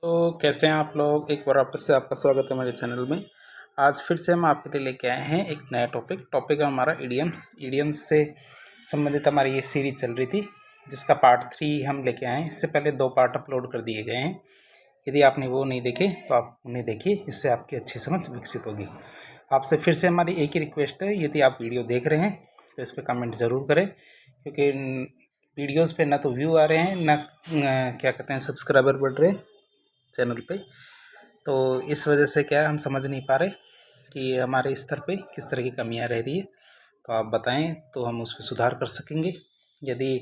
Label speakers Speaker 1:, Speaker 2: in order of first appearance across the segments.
Speaker 1: तो कैसे हैं आप लोग। एक बार वापस से आपका स्वागत है मेरे चैनल में। आज फिर से हम आपके लिए लेके आए हैं एक नया टॉपिक है हमारा ईडियम्स से संबंधित हमारी ये सीरीज चल रही थी, जिसका पार्ट 3 हम लेके आए हैं। इससे पहले 2 पार्ट अपलोड कर दिए गए हैं। यदि आपने वो नहीं देखे तो आप उन्हें देखिए, इससे आपकी अच्छी समझ विकसित होगी। आपसे फिर से हमारी एक ही रिक्वेस्ट है, यदि आप वीडियो देख रहे हैं तो इस पर कमेंट ज़रूर करें, क्योंकि वीडियोज़ पे ना तो व्यू आ रहे हैं, ना क्या कहते हैं सब्सक्राइबर बढ़ रहे चैनल पे। तो इस वजह से क्या हम समझ नहीं पा रहे कि हमारे स्तर पे किस तरह की कमियां रह रही है। तो आप बताएं तो हम उस पर सुधार कर सकेंगे। यदि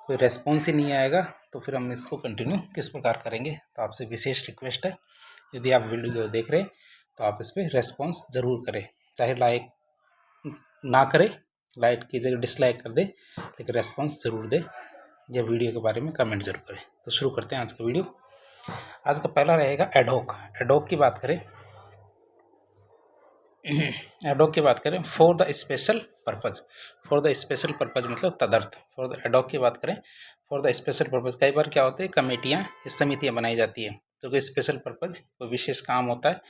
Speaker 1: कोई रेस्पॉन्स ही नहीं आएगा तो फिर हम इसको कंटिन्यू किस प्रकार करेंगे। तो आपसे विशेष रिक्वेस्ट है, यदि आप वीडियो देख रहे हैं तो आप इस पर रेस्पॉन्स ज़रूर करें। चाहे लाइक ना करें, लाइक की जगह डिसलाइक कर दें, लेकिन रेस्पॉन्स ज़रूर दें या वीडियो के बारे में कमेंट ज़रूर करें। तो शुरू करते हैं आज का वीडियो। आज का पहला रहेगा एडहोक की बात करें। एडहोक की बात करें फॉर द स्पेशल पर्पज़ मतलब तदर्थ। फॉर द एडहोक की बात करें फॉर द स्पेशल पर्पज़, कई बार क्या होते हैं कमेटियाँ समितियाँ बनाई जाती है। तो कोई स्पेशल पर्पज़ कोई विशेष काम होता है,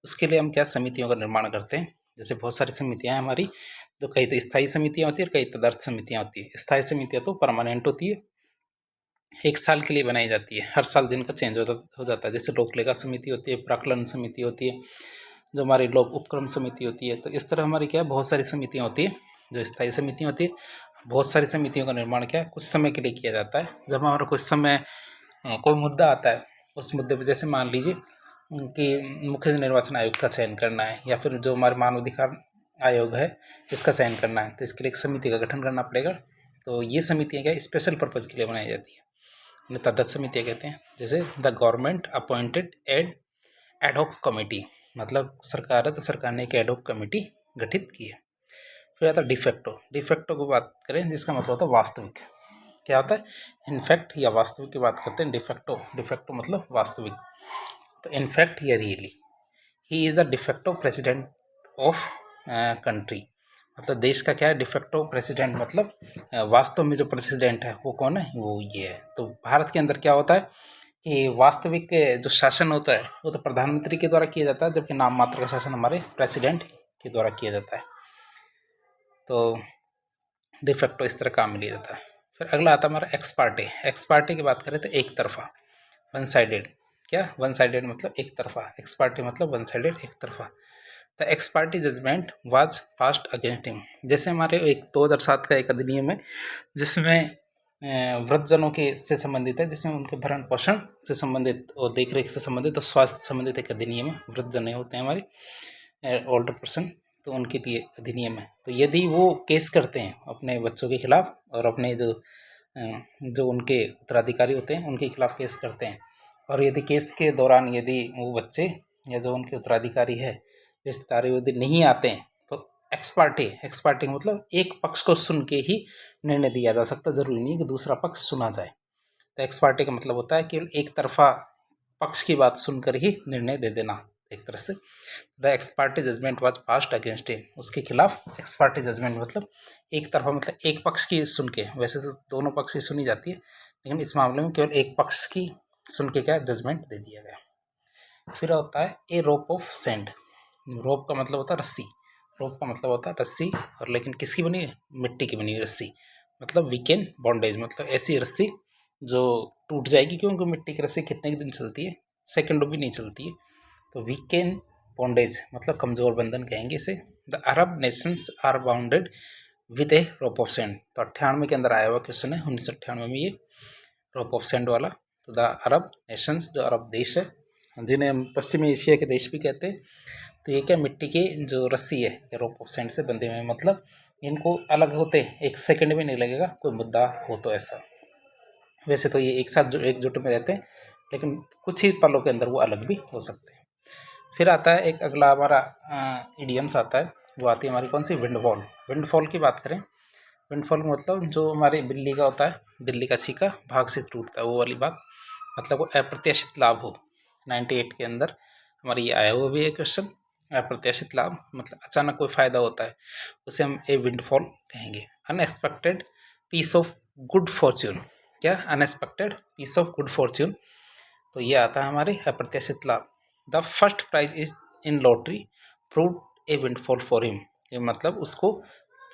Speaker 1: उसके लिए हम क्या समितियों का निर्माण करते हैं। जैसे बहुत सारी समितियाँ हैं हमारी, तो कई तो स्थायी समितियाँ होती है और कई तदर्थ समितियाँ होती है। स्थायी समितियाँ तो परमानेंट होती है, 1 साल के लिए बनाई जाती है, हर साल जिनका चेंज हो जाता है। जैसे लोक लेखा समिति होती है, प्राक्कलन समिति होती है, जो हमारी लोक उपक्रम समिति होती है। तो इस तरह हमारी क्या है बहुत सारी समितियाँ होती है जो स्थायी समितियाँ होती है। बहुत सारी समितियों का निर्माण क्या है कुछ समय के लिए किया जाता है। जब हमारा कुछ समय कोई मुद्दा आता है, उस मुद्दे पर जैसे मान लीजिए कि मुख्य निर्वाचन आयोग का चयन करना है, या फिर जो हमारे मानव अधिकार आयोग है इसका चयन करना है, तो इसके लिए एक समिति का गठन करना पड़ेगा। तो ये समितियाँ क्या स्पेशल पर्पज़ के लिए बनाई जाती है, उन्हें तदर्थ समितियाँ कहते हैं। जैसे the government appointed ad hoc committee, मतलब सरकार है तो सरकार ने एक एडहॉक कमेटी गठित की है। फिर आता है डिफेक्टो की बात करें, जिसका मतलब होता है वास्तविक। क्या होता है इनफैक्ट या वास्तविक की बात करते हैं। डिफेक्टो मतलब वास्तविक। तो इनफैक्ट या really, he is the de facto president of country, मतलब देश का क्या है डिफेक्टो प्रेसिडेंट, मतलब वास्तव में जो प्रेसिडेंट है वो कौन है, वो ये है। तो भारत के अंदर क्या होता है कि वास्तविक जो शासन होता है वो तो प्रधानमंत्री के द्वारा किया जाता है, जबकि नाम मात्र का शासन हमारे प्रेसिडेंट के द्वारा किया जाता है। तो डिफेक्टो इस तरह काम लिया जाता है। फिर अगला आता है हमारा एक्स पार्टी की बात करें तो एक तरफा, वन साइडेड। क्या वन साइडेड मतलब एक तरफा, एक्स पार्टी मतलब वन साइडेड एक तरफा। The ex parte judgment was passed against him. जैसे हमारे एक 2007 का एक अधिनियम है जिसमें वृद्धजनों के से संबंधित है, जिसमें उनके भरण पोषण से संबंधित और देख रेख से संबंधित और स्वास्थ्य से संबंधित एक अधिनियम है। वृद्धजन होते हैं हमारे ओल्डर पर्सन, तो उनके लिए अधिनियम है। तो यदि वो केस करते हैं अपने बच्चों के खिलाफ और अपने जो उनके उत्तराधिकारी होते हैं उनके खिलाफ केस करते हैं, और यदि केस के दौरान यदि वो बच्चे या जो उनके उत्तराधिकारी है रिश्तेदार यदि नहीं आते हैं, तो एक्स पार्टी मतलब एक पक्ष को सुन के ही निर्णय दिया जा सकता, जरूरी नहीं कि दूसरा पक्ष सुना जाए। तो एक्स पार्टी का मतलब होता है केवल एक तरफा पक्ष की बात सुनकर ही निर्णय दे देना एक तरह से। The ex parte judgment was passed against him, उसके खिलाफ एक्स पार्टी जजमेंट मतलब एक तरफा, मतलब एक पक्ष की सुन के, वैसे तो दोनों पक्ष की सुनी जाती है लेकिन इस मामले में केवल एक पक्ष की सुन के क्या जजमेंट दे दिया गया। फिर होता है ए रोप ऑफ सेंड। रोप का मतलब होता है रस्सी, रोप का मतलब होता है रस्सी, और लेकिन किसकी बनी है मिट्टी की बनी हुई रस्सी, मतलब वीकेंड बॉन्डेज, मतलब ऐसी रस्सी जो टूट जाएगी, क्योंकि मिट्टी की रस्सी कितने दिन चलती है, सेकंडों भी नहीं चलती है। तो वीकेंड बॉन्डेज मतलब कमजोर बंधन कहेंगे इसे। The Arab nations are bounded with a rope of sand. तो 98 के अंदर आया हुआ क्वेश्चन है, 1998 में ये रोप ऑफ सेंड वाला। तो द अरब नेशंस, जो अरब देश है जिन्हें हम पश्चिमी एशिया के देश भी कहते हैं, तो ये क्या मिट्टी की जो रस्सी है ये रोप ऑफ सेंड से बंधे हुए हैं, मतलब इनको अलग होते एक सेकंड भी नहीं लगेगा कोई मुद्दा हो तो ऐसा। वैसे तो ये एक साथ जो एकजुट में रहते हैं, लेकिन कुछ ही पलों के अंदर वो अलग भी हो सकते हैं। फिर आता है एक अगला हमारा इडियम्स आता है, वो आती है हमारी कौन सी विंडफॉल की बात करें। विंडफॉल मतलब जो हमारे बिल्ली का होता है, बिल्ली का छीका भाग से टूटता है वो वाली बात, मतलब वो अप्रत्याशित लाभ हो। 98 के अंदर हमारी ये आया हुआ भी है क्वेश्चन। अप्रत्याशित लाभ मतलब अचानक कोई फायदा होता है, उसे हम ए विंडफॉल कहेंगे। Unexpected piece of good fortune, क्या unexpected piece of good fortune तो ये आता है हमारे अप्रत्याशित लाभ। The first prize is in lottery prove a windfall for him, ये मतलब उसको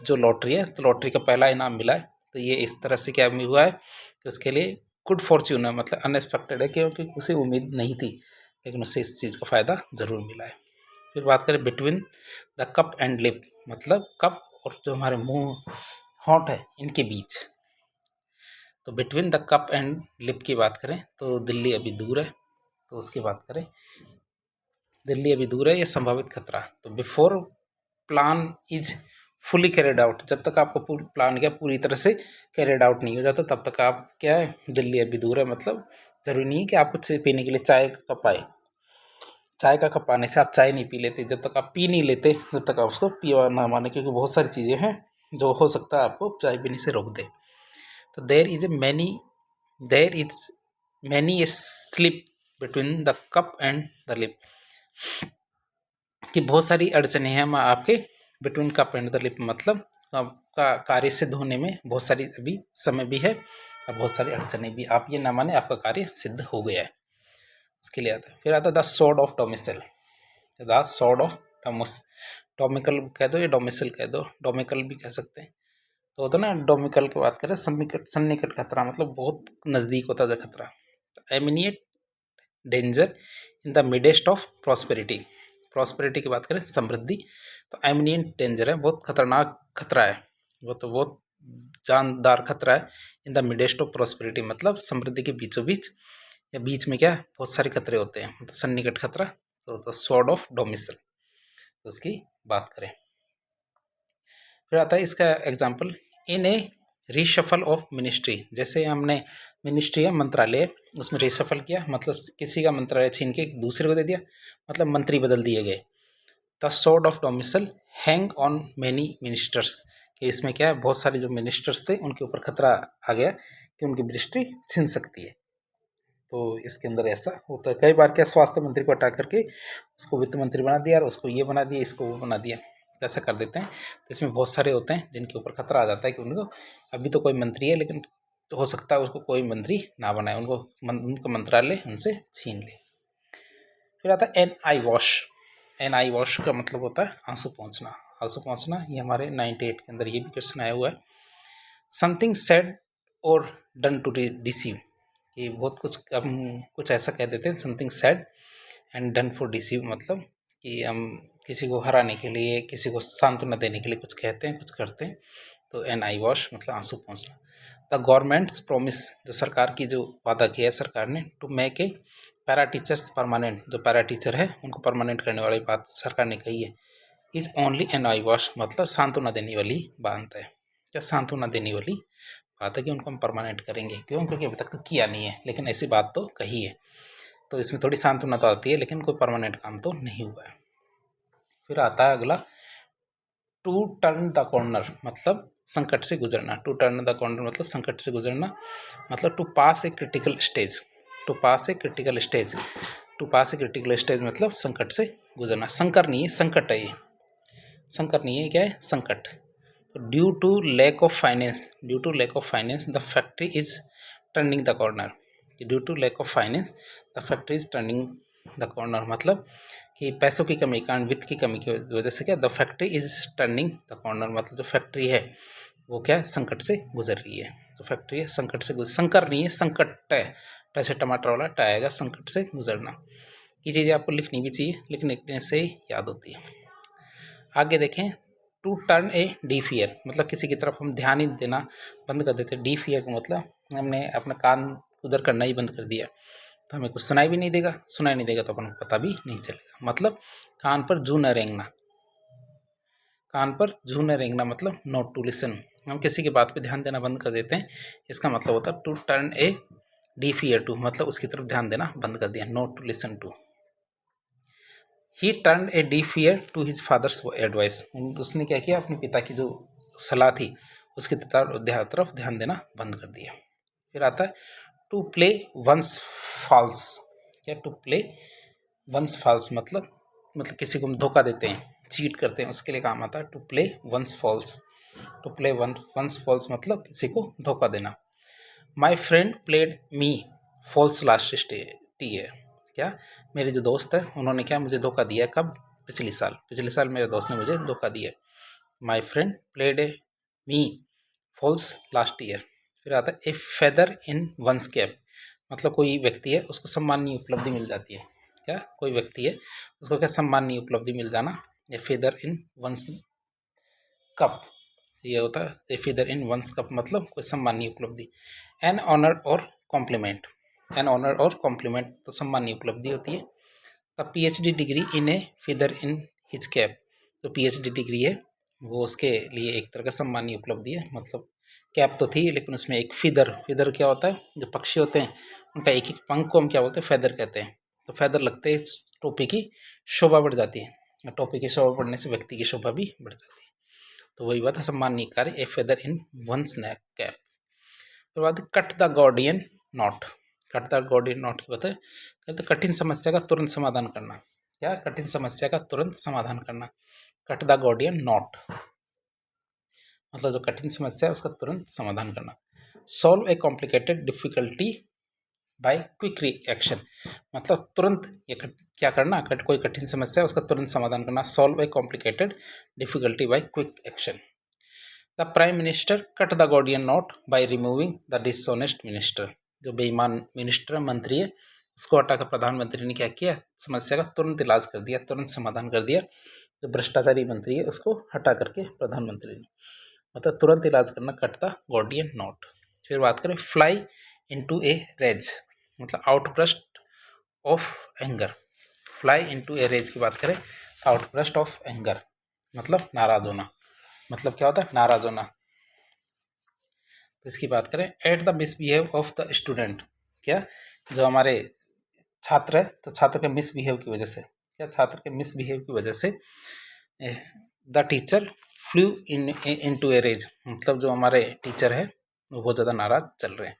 Speaker 1: जो लॉटरी है तो लॉटरी का पहला इनाम मिला है, तो ये इस तरह से क्या हुआ है कि उसके लिए गुड फॉर्च्यून है, मतलब अनएक्सपेक्टेड है, क्योंकि उसे उम्मीद नहीं थी लेकिन उसे इस चीज़ का फ़ायदा ज़रूर मिला है। फिर बात करें between the cup and lip, मतलब कप और जो हमारे मुंह होंठ है इनके बीच। तो between the cup and lip की बात करें तो दिल्ली अभी दूर है, तो उसकी बात करें दिल्ली अभी दूर है, ये संभावित खतरा। तो before plan is fully carried out, जब तक आपको प्लान क्या पूरी तरह से कैरिड आउट नहीं हो जाता तब तक आप क्या है, दिल्ली अभी दूर है, मतलब ज़रूरी नहीं है कि आप कुछ पीने के लिए चाय का कप आए, चाय का कप आने से आप चाय नहीं पी लेते, जब तक आप पी नहीं लेते जब तक आप उसको पिया ना माने, क्योंकि बहुत सारी चीज़ें हैं जो हो सकता है आपको चाय पीने से रोक दे। तो there is many a slip between the cup and the lip, कि बहुत सारी अड़चने हैं आपके between cup and the lip, मतलब आपका कार्य सिद्ध होने में बहुत सारी अभी समय भी है और बहुत सारी अड़चने भी, आप ये ना माने आपका कार्य सिद्ध हो गया है, उसके लिए आता है। फिर आता है the sword of Damocles, the sword of Damocles कह दो या डोमिसल कह दो, डोमिकल भी कह सकते हैं। तो होता ना डोमिकल की बात करें सन्निकट खतरा, मतलब बहुत नज़दीक होता है खतरा। Imminent danger in the midst of prosperity, prosperity की बात करें समृद्धि, तो एमिनिएंट डेंजर है, बहुत खतरनाक खतरा है, वो तो बहुत जानदार खतरा है। In the midst of prosperity मतलब समृद्धि के बीचों बीच या बीच में क्या बहुत सारे खतरे होते हैं, मतलब सन्निकट खतरा, तो स्वॉर्ड ऑफ डोमिसल, तो उसकी बात करें। फिर आता है इसका example, in A reshuffle of ministry, जैसे हमने मिनिस्ट्री है मंत्रालय, उसमें रीशफल किया मतलब किसी का मंत्रालय छीन के दूसरे को दे दिया, मतलब मंत्री बदल दिए गए। The sword of domicile hang on many ministers, कि इसमें क्या है बहुत सारे जो मिनिस्टर्स थे उनके ऊपर खतरा आ गया कि उनकी मिनिस्ट्री छीन सकती है। तो इसके अंदर ऐसा होता है कई बार, क्या स्वास्थ्य मंत्री को हटा करके उसको वित्त मंत्री बना दिया और उसको ये बना दिया इसको वो बना दिया, ऐसा कर देते हैं। तो इसमें बहुत सारे होते हैं जिनके ऊपर खतरा आ जाता है कि उनको अभी तो कोई मंत्री है लेकिन तो हो सकता है उसको कोई मंत्री ना बनाए, उनको उनका मंत्रालय उनसे छीन ले। फिर आता है एन आई वॉश, एन आई वॉश का मतलब होता है आंसू पहुँचना, आंसू पहुँचना, ये हमारे 98 के अंदर ये भी क्वेश्चन आया हुआ है। समथिंग सेड और डन टू डिसीव, कि बहुत कुछ हम कुछ ऐसा कह देते हैं, something sad and done for deceive, मतलब कि हम किसी को हराने के लिए किसी को सांत्वना देने के लिए कुछ कहते हैं कुछ करते हैं। तो एन आई वॉश मतलब आंसू पहुँचना। द गवर्नमेंट्स प्रॉमिस, जो सरकार की जो वादा किया है सरकार ने, to make a para teachers permanent, जो पैरा टीचर है उनको परमानेंट करने वाली बात सरकार ने कही है। Is only an I wash मतलब सांत्वना देने वाली बात है, क्या सांत्वना देने वाली बात है कि उनको हम परमानेंट करेंगे, क्यों, क्योंकि अभी तक तो किया नहीं है लेकिन ऐसी बात तो कही है, तो इसमें थोड़ी सांत्वना तो आती है लेकिन कोई परमानेंट काम तो नहीं हुआ है। फिर आता है अगला, टू टर्न द कॉर्नर मतलब संकट से गुजरना, टू टर्न द कॉर्नर मतलब संकट से गुजरना, मतलब to pass a critical stage, to pass a critical stage, to pass a critical stage मतलब संकट से गुजरना, संकर नहीं है संकट है, ये संकट नहीं है क्या है संकट। Due to lack of finance, due to lack of finance the factory is turning the corner, due to lack of finance the factory is turning the corner मतलब कि पैसों की कमी कारण वित्त की कमी की वजह से क्या the factory is turning the corner मतलब जो फैक्ट्री है वो क्या संकट से गुजर रही है, तो फैक्ट्री है संकट से संकर नहीं है संकट है, टैसे टमाटर वाला टाएगा, संकट से गुजरना। ये चीज़ें आपको लिखनी भी चाहिए, लिखने से याद होती है। आगे देखें, टू टर्न ए डीफियर मतलब किसी की तरफ हम ध्यान ही देना बंद कर देते, डीफियर का मतलब हमने अपना कान उधर करना ही बंद कर दिया तो हमें कुछ सुनाई भी नहीं देगा, सुनाई नहीं देगा तो अपन को पता भी नहीं चलेगा, मतलब कान पर जू न रेंगना, कान पर जू न रेंगना मतलब नॉट टू लिसन, हम किसी की बात पे ध्यान देना बंद कर देते हैं, इसका मतलब होता है to turn a deaf ear to मतलब उसकी तरफ ध्यान देना बंद कर दिया, not to listen to. He turn a deaf ear to his father's advice, उसने क्या किया अपने पिता की जो सलाह थी उसकी तरफ ध्यान देना बंद कर दिया। फिर आता है टू प्ले वंस फॉल्स, क्या टू प्ले वंस फॉल्स मतलब किसी को हम धोखा देते हैं चीट करते हैं उसके लिए काम आता है to play one's false, to play one's false मतलब किसी को धोखा देना। My friend played me false last year। क्या, मेरे जो दोस्त है उन्होंने क्या मुझे धोखा दिया। कब? पिछले साल मेरे दोस्त ने मुझे धोखा दिया। My friend played me false last year. फिर आता है a feather in one's cap, मतलब कोई व्यक्ति है उसको सम्माननीय उपलब्धि मिल जाती है। क्या, कोई व्यक्ति है उसको क्या सम्माननीय उपलब्धि मिल जाना। ए फेदर इन वंस कप, ये होता है a feather in once cup, मतलब कोई सम्माननीय उपलब्धि। एन ऑनर और कॉम्प्लीमेंट, एन ऑनर और कॉम्प्लीमेंट तो सम्माननीय उपलब्धि होती है। तब PhD degree in A feather in his cap, तो पीएचडी डिग्री है वो उसके लिए एक तरह का सम्माननीय उपलब्धि है। मतलब कैप तो थी लेकिन उसमें एक फीदर, फीदर क्या होता है, जो पक्षी होते हैं उनका एक एक पंख को हम क्या बोलते हैं, फेदर कहते हैं। तो फेदर लगते हैं टोपी की शोभा बढ़ जाती है, टोपी की शोभा बढ़ने से व्यक्ति की शोभा भी बढ़ जाती है। तो वही बात है सम्माननीय कार्य, ए फेदर इन वंस कैप। फिर बात cut the Gordian not, cut the Gordian not की बात है, कहते कठिन समस्या का तुरंत समाधान करना। क्या, कठिन समस्या का तुरंत समाधान करना। कट द गॉर्डियन नॉट मतलब जो कठिन समस्या है उसका तुरंत समाधान करना। Solve a complicated difficulty by quick reaction, मतलब तुरंत ये क्या करना, कोई कठिन समस्या है उसका तुरंत समाधान करना। Solve a complicated difficulty by quick action. The prime minister cut the Gordian knot by removing the dishonest minister, जो बेईमान मिनिस्टर मंत्री है उसको हटाकर प्रधानमंत्री ने क्या किया, समस्या का तुरंत इलाज कर दिया, तुरंत समाधान कर दिया। जो भ्रष्टाचारी मंत्री है उसको हटा करके प्रधानमंत्री ने, मतलब तुरंत इलाज करना, कट द गॉर्डियन नॉट। फिर बात करें फ्लाई इनटू ए रेज, मतलब outburst of anger. Fly into a rage की बात करें, आउटब्रस्ट ऑफ एंगर मतलब नाराज होना, मतलब क्या होता है, नाराज होना। तो इसकी बात करें at the misbehave of the student, क्या, जो हमारे छात्र है तो छात्र के मिसबिहेव की वजह से, क्या, छात्र के मिसबिहेव की वजह से the teacher flew into a rage, मतलब जो हमारे टीचर है वो बहुत ज़्यादा नाराज चल रहे हैं।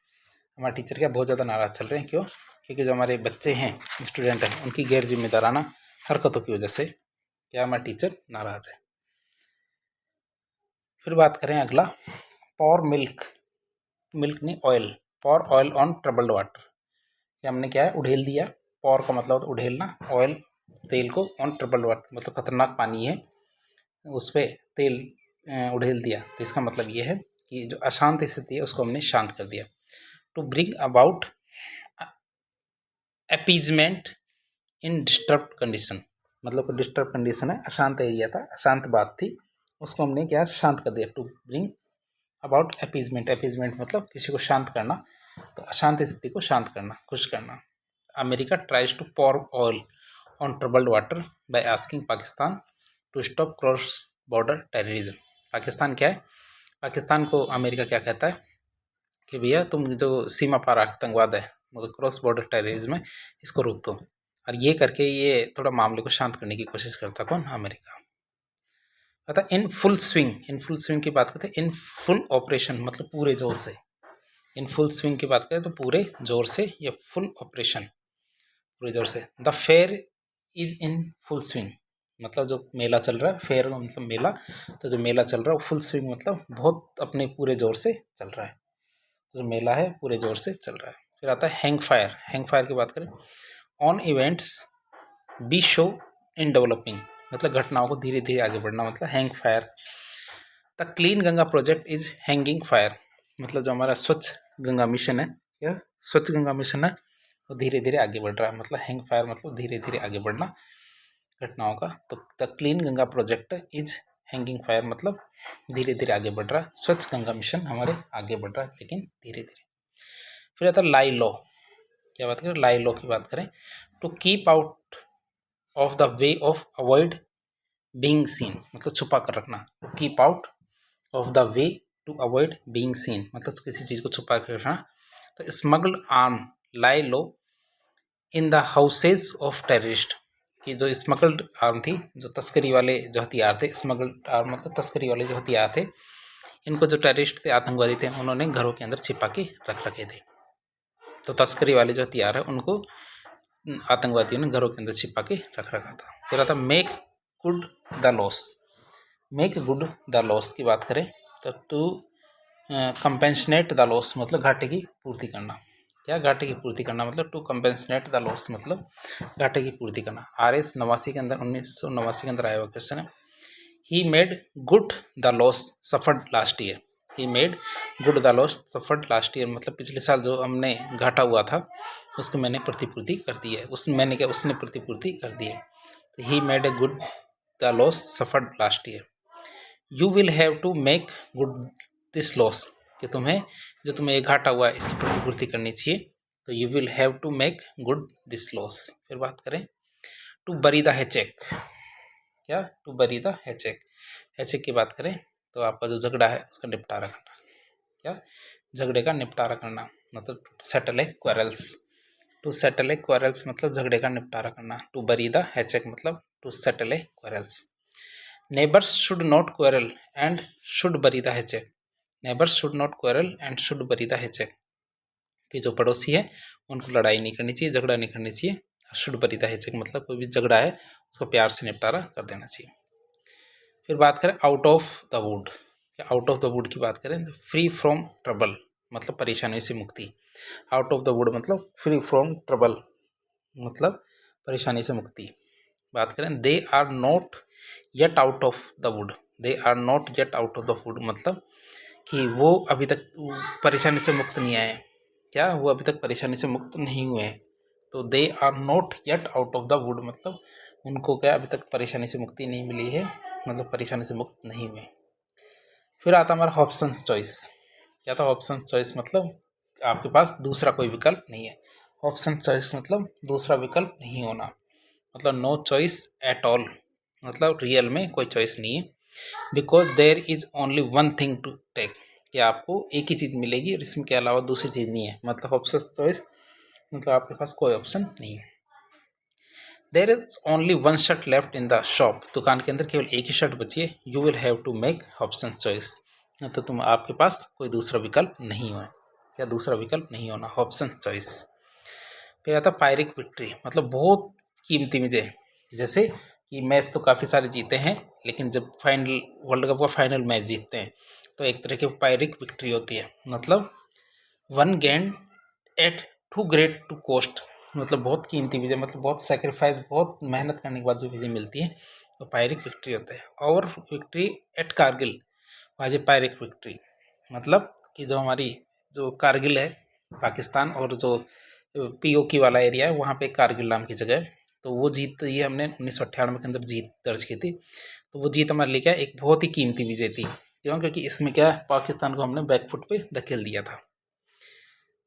Speaker 1: हमारे टीचर क्या बहुत ज़्यादा नाराज चल रहे हैं, क्यों, क्योंकि जो हमारे बच्चे हैं, स्टूडेंट हैं, उनकी गैर जिम्मेदाराना हरकतों की वजह से क्या हमारा टीचर नाराज है। फिर बात करें अगला, पॉर मिल्क, मिल्क नहीं oil, pour oil on troubled water, क्या हमने क्या है उड़ेल दिया। पॉर का मतलब उड़ेलना, ऑयल तेल को, ऑन ट्रबल्ड वाटर मतलब खतरनाक पानी है उस पर तेल उड़ेल दिया। तो इसका मतलब ये है कि जो अशांत स्थिति है उसको हमने शांत कर दिया। To bring about appeasement in disturb condition, मतलब कोई डिस्टर्ब कंडीशन है, अशांत एरिया था, अशांत बात थी, उसको हमने क्या शांत कर दिया। To bring about appeasement, appeasement मतलब किसी को शांत करना, तो अशांत स्थिति को शांत करना, खुश करना। America tries to pour oil on troubled water by asking Pakistan to stop cross border terrorism. Pakistan क्या है, पाकिस्तान को अमेरिका क्या कहता है कि भैया तुम जो सीमा पार आतंकवाद है, मतलब क्रॉस बॉर्डर टेररिज्म है, इसको रोक दो। और ये करके ये थोड़ा मामले को शांत करने की कोशिश करता कौन, अमेरिका। अतः in full swing, in full swing की बात करते हैं, इन फुल ऑपरेशन मतलब पूरे जोर से। इन फुल स्विंग की बात करें तो पूरे जोर से या फुल ऑपरेशन, पूरे जोर से। The fair is in full swing, मतलब जो मेला चल रहा है, फेयर मतलब मेला, तो जो मेला चल रहा है फुल स्विंग मतलब बहुत अपने पूरे जोर से चल रहा है, तो जो मेला है पूरे जोर से चल रहा है। फिर आता है हैंग फायर, हैंग फायर की बात करें, on events be slow in developing, मतलब घटनाओं को धीरे धीरे आगे बढ़ना, मतलब hang fire. The clean Ganga project is hanging fire, मतलब जो हमारा स्वच्छ गंगा मिशन है, या स्वच्छ गंगा मिशन है वो धीरे धीरे आगे बढ़ रहा है, मतलब हैंग फायर मतलब धीरे धीरे आगे बढ़ना घटनाओं का। तो the clean Ganga project is hanging fire मतलब धीरे धीरे आगे बढ़ रहा है, स्वच्छ गंगा मिशन हमारे आगे बढ़ रहा है लेकिन धीरे धीरे। फिर आता है लाई लो, क्या बात करें, लाई लो की बात करें, to keep out of the way of avoid being seen, मतलब छुपा कर रखना। Keep out of the way to avoid being seen मतलब किसी चीज़ को छुपा कर रखना। तो smuggled arm lie low in the houses of terrorist, कि जो स्मगल्ड आर्म थी, जो तस्करी वाले जो हथियार थे, स्मगल्ड आर्म मतलब तस्करी वाले जो हथियार थे, इनको जो टेररिस्ट थे, आतंकवादी थे, उन्होंने घरों के अंदर छिपा के रख रखे थे। तो तस्करी वाले जो हथियार है उनको आतंकवादियों ने घरों के अंदर छिपा के रख रखा था। फिर आता make good the loss, make good the loss की बात करें तो टू कंपेंशनेट द लॉस मतलब घाटे की पूर्ति करना। क्या, घाटे की पूर्ति करना, मतलब टू कंपेंसेट द लॉस, मतलब घाटे की पूर्ति करना। RS 89 के अंदर 1989 के अंदर आया हुआ क्वेश्चन है। He made good the loss suffered last year. He made good the loss suffered last year, मतलब पिछले साल जो हमने घाटा हुआ था उसको मैंने प्रतिपूर्ति कर दी है। उसने प्रतिपूर्ति कर दी है। तो he made a good the loss suffered last year. You will have to make good this loss, कि तुम्हें एक घाटा हुआ है इसकी प्रतिपूर्ति करनी चाहिए। तो you will have to make good this loss. फिर बात करें टू बरी द हैचेक। क्या, टू बरी द हैचेक। हैचेक की बात करें तो आपका जो झगड़ा है उसका निपटारा करना। क्या, झगड़े का निपटारा करना, मतलब settle a quarrels. To settle a quarrels मतलब झगड़े का निपटारा करना। टू बरी द हैचेक मतलब to settle a quarrels. Neighbours should not quarrel and should bury the hatchet. Neighbours should not quarrel and should bury the hatchet, कि जो पड़ोसी है उनको लड़ाई नहीं करनी चाहिए, झगड़ा नहीं करनी चाहिए। शुड बरी द हैचेक मतलब कोई भी झगड़ा है उसको प्यार से निपटारा कर देना चाहिए। फिर बात करें out of the would. Out of the would की बात करें तो फ्री फ्रॉम ट्रबल मतलब परेशानियों से मुक्ति। आउट ऑफ द वुड मतलब फ्री फ्रॉम ट्रबल मतलब परेशानी से मुक्ति। बात करें they are not yet out of the wood. They are not yet out of the wood मतलब कि वो अभी तक परेशानी से मुक्त नहीं आए। क्या, वो अभी तक परेशानी से मुक्त नहीं हुए हैं। तो they are not yet out of the wood मतलब उनको क्या अभी तक परेशानी से मुक्ति नहीं मिली है, मतलब परेशानी से मुक्त नहीं हुए। फिर आता हमारा ऑप्शंस चॉइस। क्या था ऑप्शंस चॉइस, मतलब आपके पास दूसरा कोई विकल्प नहीं है। ऑप्शन चॉइस मतलब दूसरा विकल्प नहीं होना, मतलब नो चॉइस एट ऑल, मतलब रियल में कोई चॉइस नहीं है। Because there is only one thing to take, कि आपको एक ही चीज़ मिलेगी और इसमें के अलावा दूसरी चीज़ नहीं है। मतलब ऑप्शन चॉइस मतलब आपके पास कोई ऑप्शन नहीं है। There is only one shirt left in the shop. दुकान के अंदर केवल एक ही शर्ट बची है। You will have to make option choice, तो आपके पास कोई दूसरा विकल्प नहीं होना। क्या, दूसरा विकल्प नहीं होना, ऑप्शन चॉइस। फिर आता पायरिक विक्ट्री, मतलब बहुत कीमती विजय। जैसे कि मैच तो काफ़ी सारे जीते हैं, लेकिन जब फाइनल वर्ल्ड कप का फाइनल मैच जीतते हैं तो एक तरह की पायरिक विक्ट्री होती है। मतलब won gain at too great to cost, मतलब बहुत कीमती विजय, मतलब बहुत सेक्रीफाइस, बहुत मेहनत करने के बाद जो विजय मिलती है तो पायरिक विक्ट्री होता है। और victory at Kargil was a पायरिक victory, मतलब कि जो हमारी जो कारगिल है पाकिस्तान और जो POK वाला एरिया है वहाँ पे कारगिल नाम की जगह है। तो वो जीत ये हमने 1998 के अंदर जीत दर्ज की थी। तो वो जीत हमारे लिए क्या एक बहुत ही कीमती विजय थी। क्यों, क्योंकि इसमें क्या पाकिस्तान को हमने बैकफुट पे धकेल दिया था।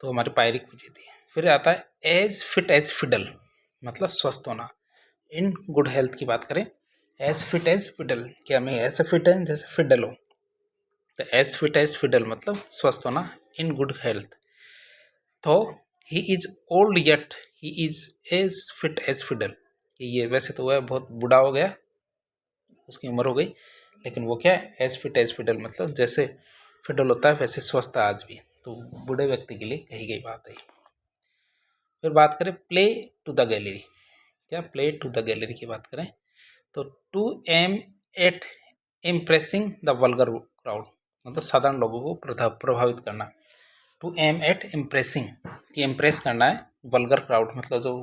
Speaker 1: तो हमारी पायरिक विजय थी। फिर आता है एज फिट एज फिडल, मतलब स्वस्थ होना। इन गुड हेल्थ की बात करें, एज फिट एज फिडल, क्या मैं ऐसे फिट है जैसे फिडल हो। तो एज फिट एज फिडल मतलब स्वस्थ होना इन गुड हेल्थ। तो he is old yet he is as fit as fiddle, ये वैसे तो वह बहुत बूढ़ा हो गया, उसकी उम्र हो गई, लेकिन वो क्या है एज फिट एज फिडल, मतलब जैसे फिडल होता है वैसे स्वस्थ है आज भी। तो बूढ़े व्यक्ति के लिए कही गई बात है। फिर बात करें प्ले टू द गैलरी। क्या, प्ले टू द गैलरी की बात करें तो to aim at impressing the vulgar crowd, मतलब साधारण लोगों को प्रभावित करना। टू एम एट इम्प्रेसिंग, कि इम्प्रेस करना है वल्गर क्राउड, मतलब जो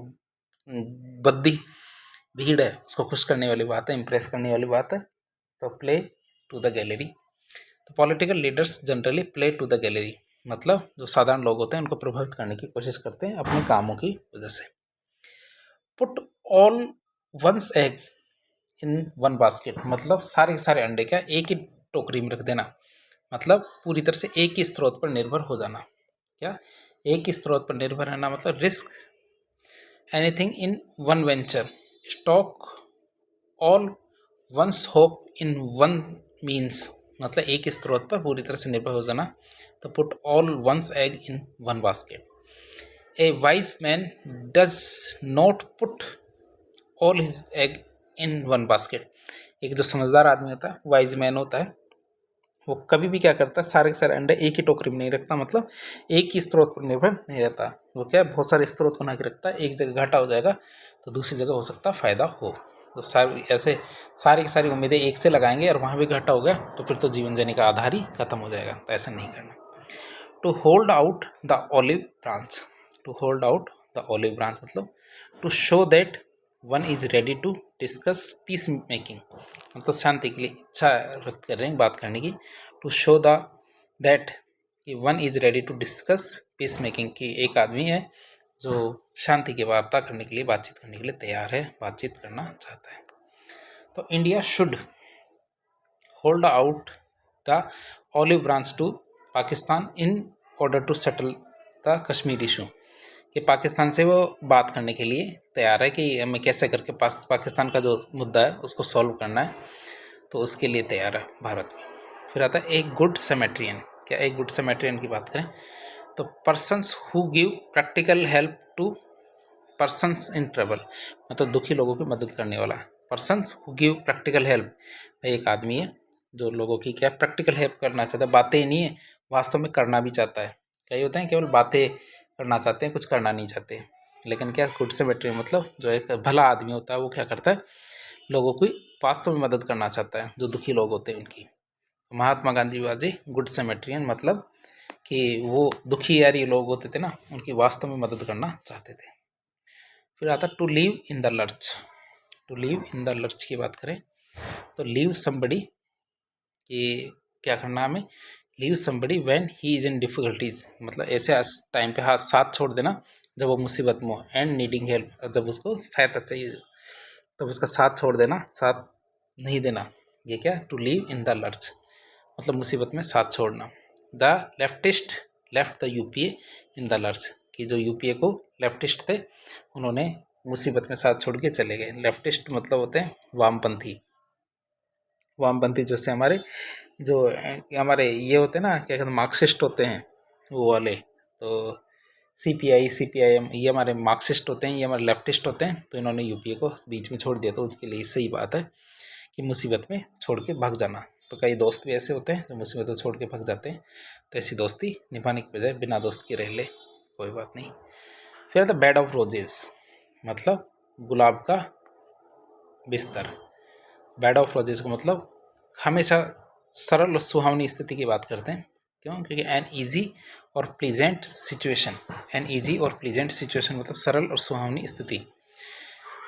Speaker 1: बद्दी भीड़ है उसको खुश करने वाली बात है, इम्प्रेस करने वाली बात है। तो प्ले टू द गैलरी। तो political leaders generally play to the gallery, मतलब जो साधारण लोग होते हैं उनको प्रभावित करने की कोशिश करते हैं अपने कामों की वजह से। Put all one's egg in one basket, मतलब सारे के सारे अंडे क्या एक ही टोकरी में रख देना, मतलब पूरी तरह से एक ही स्रोत पर निर्भर हो जाना। क्या, एक ही स्रोत पर निर्भर रहना मतलब risk anything in one venture, stock all one's hope in one means, मतलब एक ही स्रोत पर पूरी तरह से निर्भर हो जाना। तो put all one's egg in one basket. A wise man does not put all his egg in one basket. एक जो समझदार आदमी होता है वाइज मैन होता है, वो कभी भी क्या करता है सारे के सारे अंडे एक ही टोकरी में नहीं रखता, मतलब एक ही स्रोत पर निर्भर नहीं रहता। वो क्या बहुत सारे स्रोत बना के रखता है, एक जगह घाटा हो जाएगा तो दूसरी जगह हो सकता है फायदा हो। तो ऐसे सारी की सारी उम्मीदें एक से लगाएंगे और वहाँ भी घाटा हो गया तो फिर तो जीवन जीने का आधार ही खत्म हो जाएगा। तो ऐसा नहीं करना। To hold out the olive branch, to hold out the olive branch मतलब to show that one is ready to discuss peace making, मतलब शांति के लिए इच्छा व्यक्त कर रहे हैं बात करने की। टू शो द दैट कि one is ready to discuss peace making, कि एक आदमी है जो शांति की वार्ता करने के लिए, बातचीत करने के लिए तैयार है, बातचीत करना चाहता है। तो India should hold out the olive branch to Pakistan in order to settle the Kashmir issue, कि पाकिस्तान से वो बात करने के लिए तैयार है कि हमें कैसे करके पाकिस्तान का जो मुद्दा है उसको सॉल्व करना है, तो उसके लिए तैयार है भारत में। फिर आता है एक गुड सेमेट्रियन। क्या एक गुड सेमेट्रियन की बात करें तो persons who give practical help to persons in trouble, मतलब दुखी लोगों की मदद करने वाला। Persons who give practical help, एक आदमी है जो लोगों की क्या प्रैक्टिकल हेल्प करना चाहता है, बातें नहीं है वास्तव में करना भी चाहता है। कई होते हैं केवल बातें करना चाहते हैं, कुछ करना नहीं चाहते, लेकिन क्या गुड सेमेट्रियन मतलब जो एक भला आदमी होता है वो क्या करता है, लोगों की वास्तव में मदद करना चाहता है, जो दुखी लोग होते हैं उनकी। महात्मा गांधी बाजी गुड सेमेट्रियन मतलब कि वो दुखी यारी लोग होते थे ना, उनकी वास्तव में मदद करना चाहते थे। फिर आता to leave in the lurch. To leave in the lurch की बात करें तो लीव समबडी, कि क्या करना हमें, leave somebody when he is in difficulties, मतलब ऐसे टाइम पे हाथ साथ छोड़ देना जब वो मुसीबत में हो, एंड नीडिंग हेल्प, जब उसको सहायता चाहिए तब उसका साथ छोड़ देना, साथ नहीं देना, ये क्या to leave in the lurch मतलब मुसीबत में साथ छोड़ना। The leftist left the UPA in the lurch, कि जो यूपीए को लेफ्टिस्ट थे उन्होंने मुसीबत में साथ छोड़ के चले गए। लेफ्टिस्ट मतलब होते हैं वामपंथी। वामपंथी जैसे हमारे जो हमारे ये होते हैं ना, क्या कहते हैं, मार्क्सिस्ट होते हैं वो वाले, तो सीपीआई सीपीआईएम ये हमारे मार्क्सिस्ट होते हैं, ये हमारे लेफ्टिस्ट होते हैं, तो इन्होंने यूपीए को बीच में छोड़ दिया, तो उसके लिए सही बात है कि मुसीबत में छोड़ के भाग जाना। तो कई दोस्त भी ऐसे होते हैं जो मुसीबत में छोड़ के भाग जाते हैं, तो ऐसी दोस्ती निभाने की बजाय बिना दोस्त के रह ले, कोई बात नहीं। फिर आता बेड ऑफ रोजेस मतलब गुलाब का बिस्तर। बेड ऑफ रोजेस का मतलब हमेशा सरल और सुहावनी स्थिति की बात करते हैं। क्यों? क्योंकि एन ईजी और प्लीजेंट सिचुएशन, एन ईजी और प्लीजेंट सिचुएशन मतलब सरल और सुहावनी स्थिति।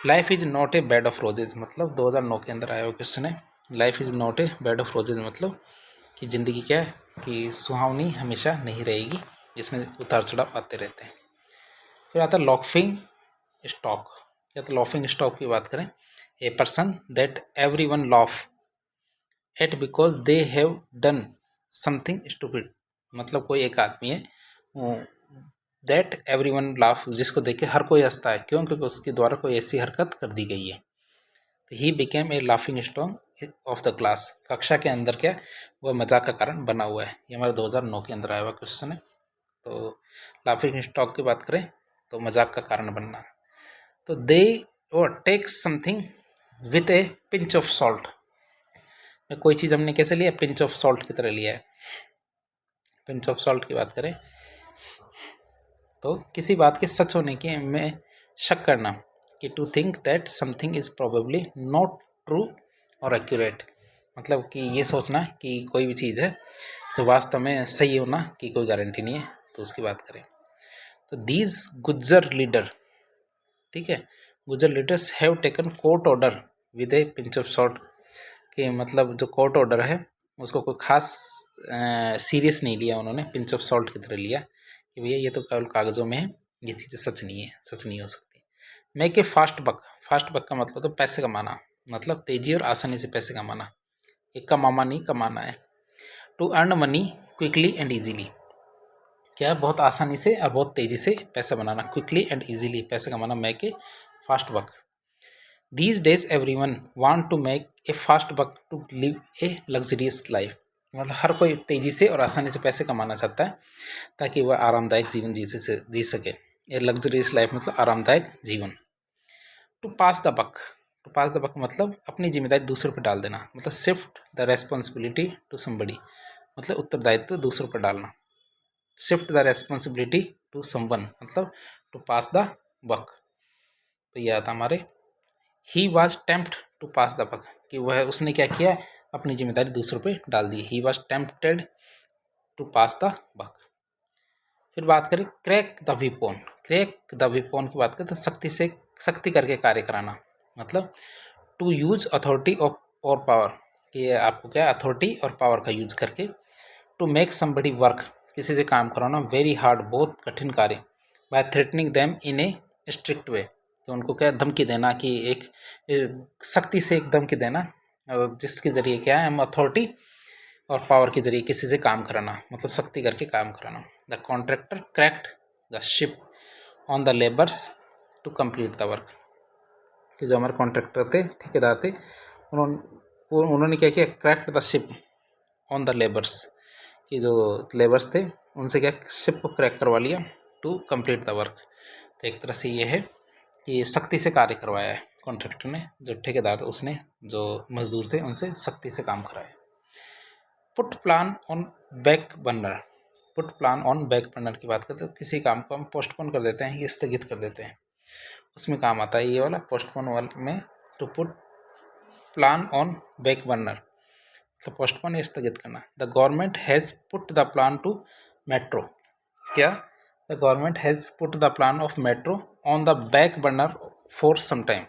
Speaker 1: Life is not a bed of roses मतलब 2009 के अंदर आया हुआ क्वेश्चन है। Life is not a bed of roses मतलब कि ज़िंदगी क्या है कि सुहावनी हमेशा नहीं रहेगी, इसमें उतार चढ़ाव आते रहते हैं। फिर आता है लॉफिंग स्टॉक। क्या तो लॉफिंग स्टॉक की बात करें, a person that everyone laugh at because they have done something stupid, मतलब कोई एक आदमी है दैट एवरी वन लाफ, जिसको देख के हर कोई हंसता है, क्यों? क्योंकि उसके द्वारा कोई ऐसी हरकत कर दी गई है। तो he became a laughing stock of the class, कक्षा के अंदर क्या वह मजाक का कारण बना हुआ है। ये हमारे 2009 के अंदर आया हुआ क्वेश्चन है। तो लाफिंग स्टॉक की बात करें तो मजाक का कारण बनना। तो दे और take something with a pinch of salt, कोई चीज़ हमने कैसे लिया, पिंच ऑफ सॉल्ट की तरह लिया है। पिंच ऑफ सॉल्ट की बात करें तो किसी बात के सच होने की में शक करना, कि to think that something is probably not true और एक्यूरेट, मतलब कि ये सोचना कि कोई भी चीज़ है तो वास्तव में सही होना की कोई गारंटी नहीं है, तो उसकी बात करें तो दीज गुज्जर लीडर, ठीक है, Gujjar leaders have taken court order with A pinch of salt, कि मतलब जो कोर्ट ऑर्डर है उसको कोई खास सीरियस नहीं लिया उन्होंने, पिंच ऑफ सॉल्ट की तरह लिया कि भैया ये तो केवल कागज़ों में है, ये चीज़ें सच नहीं है, सच नहीं हो सकती। Make a fast buck, fast buck का मतलब तो पैसे कमाना, मतलब तेज़ी और आसानी से पैसे कमाना, ये कमाना नहीं कमाना है। To earn money quickly and easily, क्या बहुत आसानी से और बहुत तेज़ी से पैसा बनाना, क्विकली एंड ईजीली पैसा कमाना, make a fast buck. These days everyone want to make a fast buck to live a luxurious life, मतलब हर कोई तेज़ी से और आसानी से पैसे कमाना चाहता है ताकि वह आरामदायक जीवन जी सके। ये लग्जरियस लाइफ मतलब आरामदायक जीवन। To pass the buck, to pass the buck मतलब अपनी जिम्मेदारी दूसरों पर डाल देना, मतलब shift the responsibility to somebody, मतलब उत्तरदायित्व दूसरों पर डालना। Shift the responsibility to someone मतलब टू पास द बक। तो यह आता हमारे he was tempt to pass the buck, कि वह उसने क्या किया, अपनी जिम्मेदारी दूसरों पे डाल दी। He was tempted to pass the buck. फिर बात करें crack the weapon. Crack the weapon की बात करें तो सख्ती करके कार्य कराना, मतलब टू यूज अथॉरिटी और पावर, कि आपको क्या अथॉरिटी और पावर का यूज करके टू मेक समबडी वर्क, किसी से काम कराना, वेरी हार्ड, बहुत कठिन कार्य, by threatening them in a strict way, तो उनको क्या धमकी देना, कि एक सख्ती से एक धमकी देना, जिसके ज़रिए क्या है हम अथॉरिटी और पावर के जरिए किसी से काम कराना, मतलब सख्ती करके काम कराना। The contractor cracked the whip on the labours to complete the work, कि जो हमारे कॉन्ट्रैक्टर थे, ठेकेदार थे, उन्होंने क्या किया, cracked the whip on the labours, कि जो लेबर्स थे उनसे क्या शिप को क्रैक करवा लिया, टू कंप्लीट द वर्क। तो एक तरह से ये है कि सख्ती से कार्य करवाया है कॉन्ट्रैक्टर ने, जो ठेकेदार थे उसने जो मजदूर थे उनसे सख्ती से काम कराया। Put plan on back burner, put plan on back burner की बात करते हैं, किसी काम को हम पोस्टपोन कर देते हैं, ये स्थगित कर देते हैं, उसमें काम आता है ये वाला पोस्टपोन वाले में, to put plan on back burner, तो पोस्टपोन या स्थगित करना। The government has put the plan to metro, क्या the government has put the plan of metro on the back burner for some time,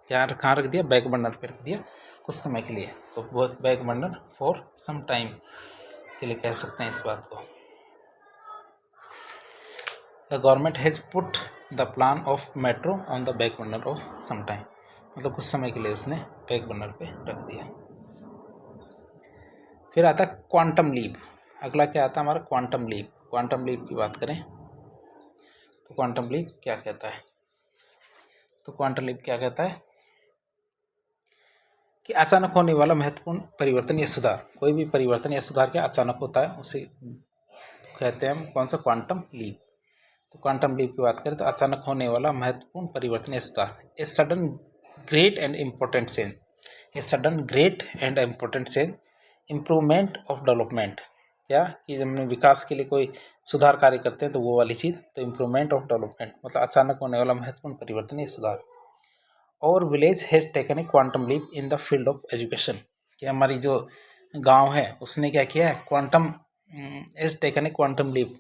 Speaker 1: क्या कहाँ रख दिया, बैक बर्नर पर रख दिया कुछ समय के लिए, तो back burner for some time के लिए कह सकते हैं इस बात को। The government has put the plan of metro on the back burner of some time, मतलब कुछ समय के लिए उसने बैक बर्नर पे रख दिया। फिर आता क्वांटम लीप, अगला क्या आता है हमारा क्वांटम लीप। क्वांटम लीप की बात करें तो क्वांटम लीप क्या कहता है, तो क्वांटम लीप क्या कहता है कि अचानक होने वाला महत्वपूर्ण परिवर्तन या सुधार, कोई भी परिवर्तन या सुधार क्या अचानक होता है उसे कहते हैं हम कौन सा, क्वांटम लीप। तो क्वांटम लीप की बात करें तो अचानक होने वाला महत्वपूर्ण परिवर्तन या सुधार, a sudden great and important change, a sudden great and important change, improvement of development, क्या कि जब हम विकास के लिए कोई सुधार कार्य करते हैं तो वो वाली चीज़, तो इम्प्रूवमेंट ऑफ डेवलपमेंट मतलब अचानक होने वाला महत्वपूर्ण परिवर्तन या सुधार। और village has taken a quantum leap in the field of education, कि हमारी जो गांव है उसने क्या किया है, quantum has taken a quantum leap,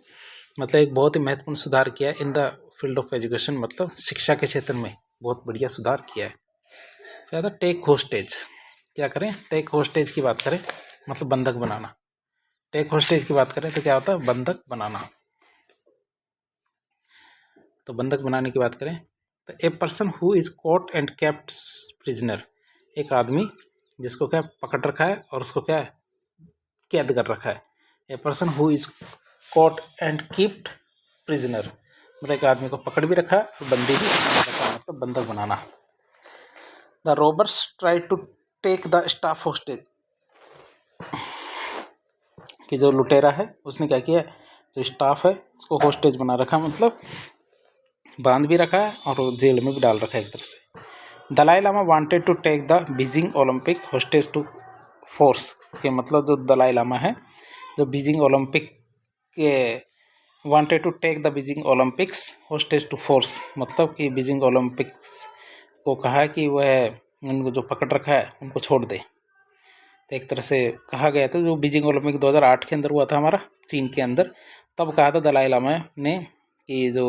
Speaker 1: मतलब एक बहुत ही महत्वपूर्ण सुधार किया है in the field of education, मतलब शिक्षा के क्षेत्र में बहुत बढ़िया सुधार किया है। फिर टेक होस्टेज, क्या करें, टेक होस्टेज की बात करें मतलब बंधक बनाना, टेक होस्टेज की बात करें तो क्या होता है, बंधक बनाना। तो बंधक बनाने की बात करें तो a person who is caught and kept prisoner, एक आदमी जिसको क्या पकड़ रखा है और उसको क्या कैद कर रखा है। A person who is caught and keeped prisoner, मतलब एक आदमी को पकड़ भी रखा है और बंदी भी रखा है, मतलब बंधक बनाना। The robbers try to take the staff hostage, कि जो लुटेरा है उसने क्या किया, जो स्टाफ है उसको होस्टेज बना रखा, मतलब बांध भी रखा है और जेल में भी डाल रखा है एक तरह से। Dalai Lama wanted to take the Beijing Olympic hostage to force, के मतलब जो दलाई लामा है जो बीजिंग ओलंपिक के wanted to take the Beijing Olympics hostage to force, मतलब कि बीजिंग ओलंपिक्स को कहा है कि वह उनको जो पकड़ रखा है उनको छोड़ दे। तो एक तरह से कहा गया था, जो बीजिंग ओलंपिक 2008 के अंदर हुआ था हमारा चीन के अंदर, तब कहा था दलाई लामा ने कि जो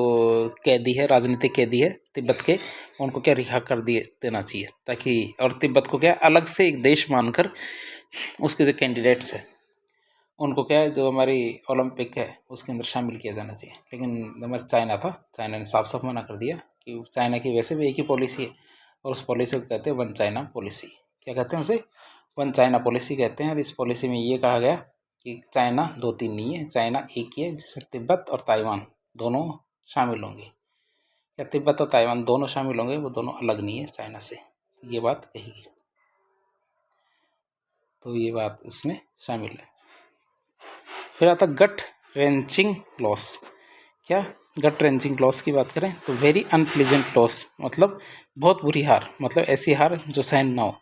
Speaker 1: कैदी है, राजनीतिक कैदी है तिब्बत के, उनको क्या रिहा कर दिए देना चाहिए, ताकि और तिब्बत को क्या अलग से एक देश मानकर उसके जो कैंडिडेट्स हैं उनको क्या है जो हमारी ओलंपिक है उसके अंदर शामिल किया जाना चाहिए। लेकिन हमारा चाइना था, चाइना ने साफ साफ मना कर दिया कि चाइना की वैसे भी एक ही पॉलिसी है और उस पॉलिसी को कहते हैं वन चाइना पॉलिसी। क्या कहते हैं उसे, वन चाइना पॉलिसी कहते हैं। और इस पॉलिसी में ये कहा गया कि चाइना 2-3 नहीं है, चाइना एक ही है जिसमें तिब्बत और ताइवान दोनों शामिल होंगे, या तिब्बत और ताइवान दोनों शामिल होंगे, वो दोनों अलग नहीं है चाइना से, ये बात कही गई। तो ये बात इसमें शामिल है। फिर आता गट रेंचिंग लॉस, क्या गट रेंचिंग लॉस की बात करें तो वेरी अनप्लीजेंट लॉस, मतलब बहुत बुरी हार, मतलब ऐसी हार जो सहन ना हो,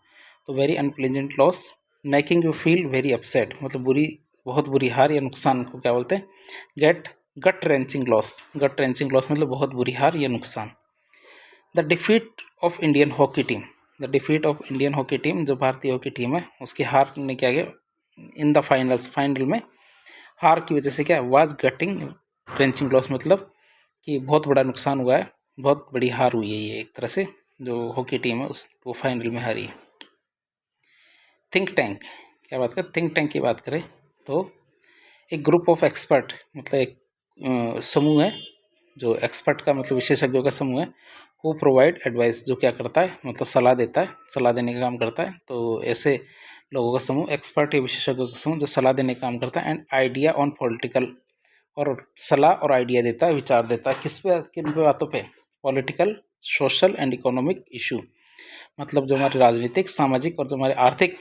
Speaker 1: तो very unpleasant loss. Making you feel very upset, मतलब बहुत बुरी हार या नुकसान को क्या बोलते हैं, गट रेंचिंग लॉस। गट रेंचिंग लॉस मतलब बहुत बुरी हार या नुकसान। The defeat of Indian hockey team, the defeat of Indian hockey team, जो भारतीय हॉकी टीम है उसकी हार ने क्या किया इन द फाइनल में हार की वजह से क्या वाज गटिंग रेंचिंग लॉस, मतलब कि बहुत बड़ा नुकसान हुआ है, बहुत बड़ी हार हुई है ये एक तरह से, जो हॉकी टीम है वो फाइनल में हारी। थिंक टैंक, क्या बात करें, थिंक टैंक की बात करें तो एक ग्रुप ऑफ एक्सपर्ट, मतलब एक समूह है, जो एक्सपर्ट का मतलब विशेषज्ञों का समूह है, वो प्रोवाइड एडवाइस, जो क्या करता है मतलब सलाह देता है, सलाह देने का काम करता है। तो ऐसे लोगों का समूह, एक्सपर्ट या विशेषज्ञों का समूह जो सलाह देने का काम करता है। एंड आइडिया ऑन पॉलिटिकल, और सलाह और आइडिया देता है, विचार देता है, किस पे, किन पे बातों पे, political, social and economic issue, मतलब जो हमारे राजनीतिक, सामाजिक और जो हमारे आर्थिक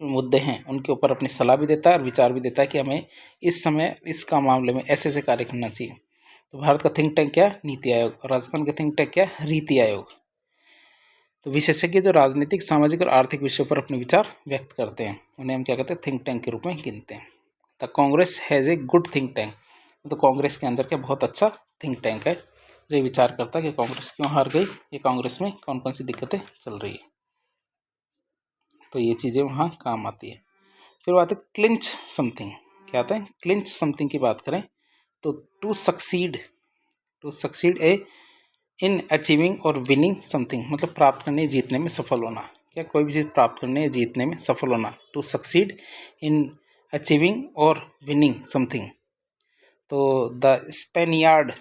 Speaker 1: मुद्दे हैं उनके ऊपर अपनी सलाह भी देता है और विचार भी देता है कि हमें इस समय इसका मामले में ऐसे ऐसे कार्य करना चाहिए। तो भारत का थिंक टैंक क्या है, नीति आयोग, और राजस्थान का थिंक टैंक क्या है, रीति आयोग। तो विशेषज्ञ जो राजनीतिक, सामाजिक और आर्थिक विषयों पर अपने विचार व्यक्त करते हैं उन्हें हम क्या कहते हैं, थिंक टैंक के रूप में गिनते हैं। The Congress has a good think tank, तो कांग्रेस के अंदर क्या बहुत अच्छा थिंक टैंक है जो ये विचार करता है कि कांग्रेस क्यों हार गई, ये कांग्रेस में कौन कौन सी दिक्कतें चल रही है। तो ये चीज़ें वहाँ काम आती है। फिर बात है क्लिंच समथिंग, क्या आता है, क्लिंच समथिंग की बात करें तो to succeed a in achieving और विनिंग समथिंग, मतलब प्राप्त करने, जीतने में सफल होना, क्या कोई भी चीज़ प्राप्त करने या जीतने में सफल होना। टू सक्सीड इन अचीविंग और विनिंग समथिंग। तो the Spaniard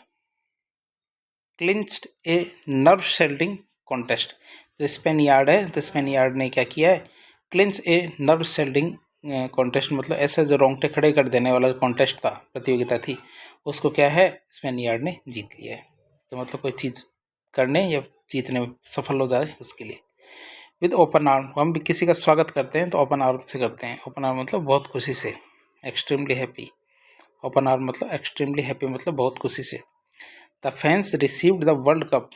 Speaker 1: clinched a nerve shredding contest, जो स्पेनियार्ड है तो स्पेनियार्ड ने क्या किया है, clinch a nerve shredding contest, मतलब ऐसे जो रोंगटे खड़े कर देने वाला कॉन्टेस्ट था, प्रतियोगिता थी, उसको क्या है स्पेनियार्ड ने जीत लिया है। तो मतलब कोई चीज़ करने या जीतने में सफल हो जाए उसके लिए। विद ओपन आर्म, हम भी किसी का स्वागत करते हैं तो ओपन आर्म से करते हैं। ओपन आर्म मतलब बहुत खुशी से, एक्सट्रीमली हैप्पी। ओपन आर्म मतलब एक्सट्रीमली हैप्पी, मतलब बहुत खुशी से। The fans received the World Cup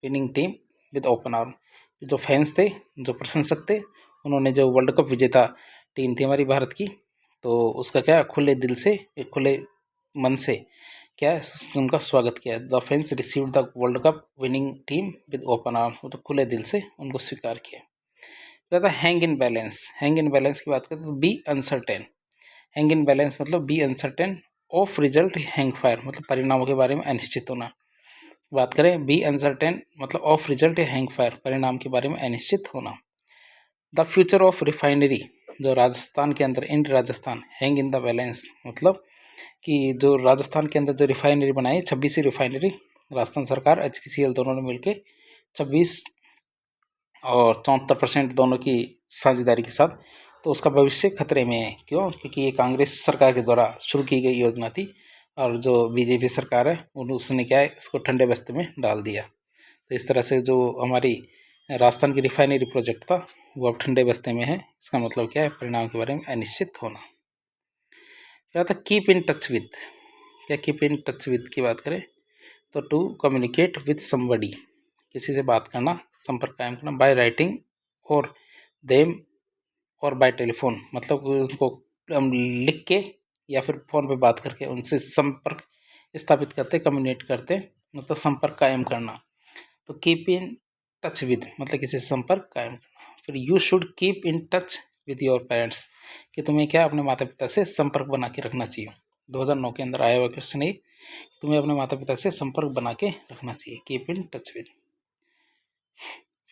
Speaker 1: winning team with open arm, जो फैंस थे, जो प्रशंसक थे, उन्होंने जो वर्ल्ड कप विजेता टीम थी हमारी भारत की, तो उसका क्या खुले दिल से, खुले मन से क्या है उनका स्वागत किया। The fans received the World Cup winning team with open arm, तो खुले दिल से उनको स्वीकार किया। क्या था hang in balance, hang in balance की बात करते हैं तो be uncertain, hang in balance मतलब be uncertain of result hang fire, मतलब परिणामों के बारे में अनिश्चित होना। बात करें बी अनसर्टेन मतलब ऑफ रिजल्ट या हैंग फायर, परिणाम के बारे में अनिश्चित होना। द फ्यूचर ऑफ रिफाइनरी, जो राजस्थान के अंदर, in Rajasthan, hang in the balance मतलब कि जो राजस्थान के अंदर जो रिफाइनरी बनाई, 26वीं रिफाइनरी, राजस्थान सरकार HPCL दोनों ने मिलकर 26 और 74% दोनों की साझेदारी के साथ, तो उसका भविष्य खतरे में है। क्यों, क्योंकि ये कांग्रेस सरकार के द्वारा शुरू की गई योजना थी और जो बीजेपी सरकार है उसने क्या है इसको ठंडे बस्ते में डाल दिया। तो इस तरह से जो हमारी राजस्थान की रिफाइनरी प्रोजेक्ट था वो अब ठंडे बस्ते में है। इसका मतलब क्या है, परिणाम के बारे में अनिश्चित होना। क्या था कीप इन टच विद, क्या कीप इन टच विद की बात करें तो टू कम्युनिकेट विद समबडी, किसी से बात करना, संपर्क कायम करना, बाय राइटिंग और देम और बाय टेलीफोन, मतलब उनको हम लिख के या फिर फ़ोन पे बात करके उनसे संपर्क स्थापित करते, कम्युनिकेट करते, मतलब संपर्क कायम करना। तो कीप इन टच विद मतलब किसी से संपर्क कायम करना। फिर you should keep in touch with your parents, कि तुम्हें क्या अपने माता पिता से संपर्क बना के रखना चाहिए। 2009 के अंदर आया हुआ क्वेश्चन है, तुम्हें अपने माता पिता से संपर्क बना के रखना चाहिए, कीप इन टच विद।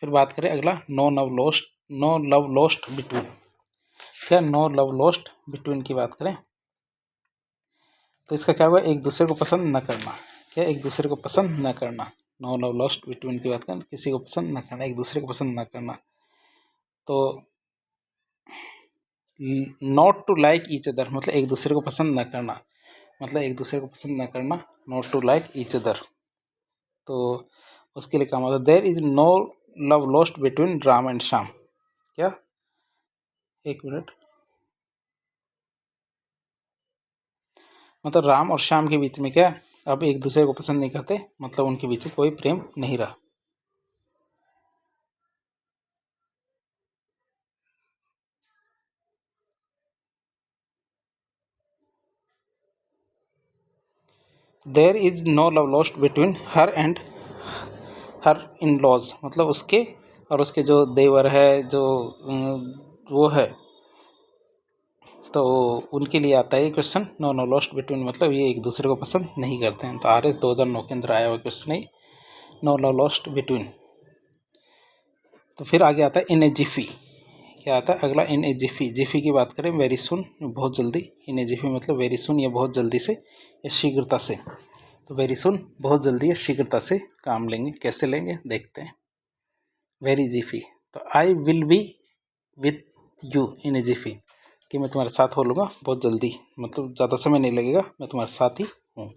Speaker 1: फिर बात करें अगला, नो लव लॉस्ट बिटवीन, क्या नो लव लॉस्ट बिटवीन की बात करें तो इसका क्या हुआ, एक दूसरे को पसंद न करना, क्या एक दूसरे को पसंद न करना। नो लव लॉस्ट बिटवीन की बात करें किसी को पसंद न करना, एक दूसरे को पसंद न करना। तो not to like each other मतलब एक दूसरे को पसंद न करना, मतलब एक दूसरे को पसंद न करना, not to like each other. तो उसके लिए काम होता है there is no love lost between Ram and Shyam, क्या, एक मिनट, मतलब राम और श्याम के बीच में क्या अब एक दूसरे को पसंद नहीं करते, मतलब उनके बीच में कोई प्रेम नहीं रहा। There is no love lost between her and her in laws, मतलब उसके और उसके जो देवर है, जो वो है तो उनके लिए आता है ये question, no no lost between, मतलब ये एक दूसरे को पसंद नहीं करते हैं। तो RS 2009 के अंदर आया हुआ क्वेश्चन है नो नो लॉस्ट बिटवीन। तो फिर आगे आता है इन ए जिफी, क्या आता है अगला, इन ए जिफी। जिफी की बात करें, वेरी सुन, बहुत जल्दी। इन ए जिफी मतलब वेरी सुन, या बहुत जल्दी से या शीघ्रता से। तो वेरी सुन बहुत जल्दी या शीघ्रता से काम लेंगे। कैसे लेंगे देखते हैं। वेरी जिफी, तो I will be with you in a jiffy, कि मैं तुम्हारे साथ हो लूँगा बहुत जल्दी, मतलब ज़्यादा समय नहीं लगेगा, मैं तुम्हारे साथ ही हूँ।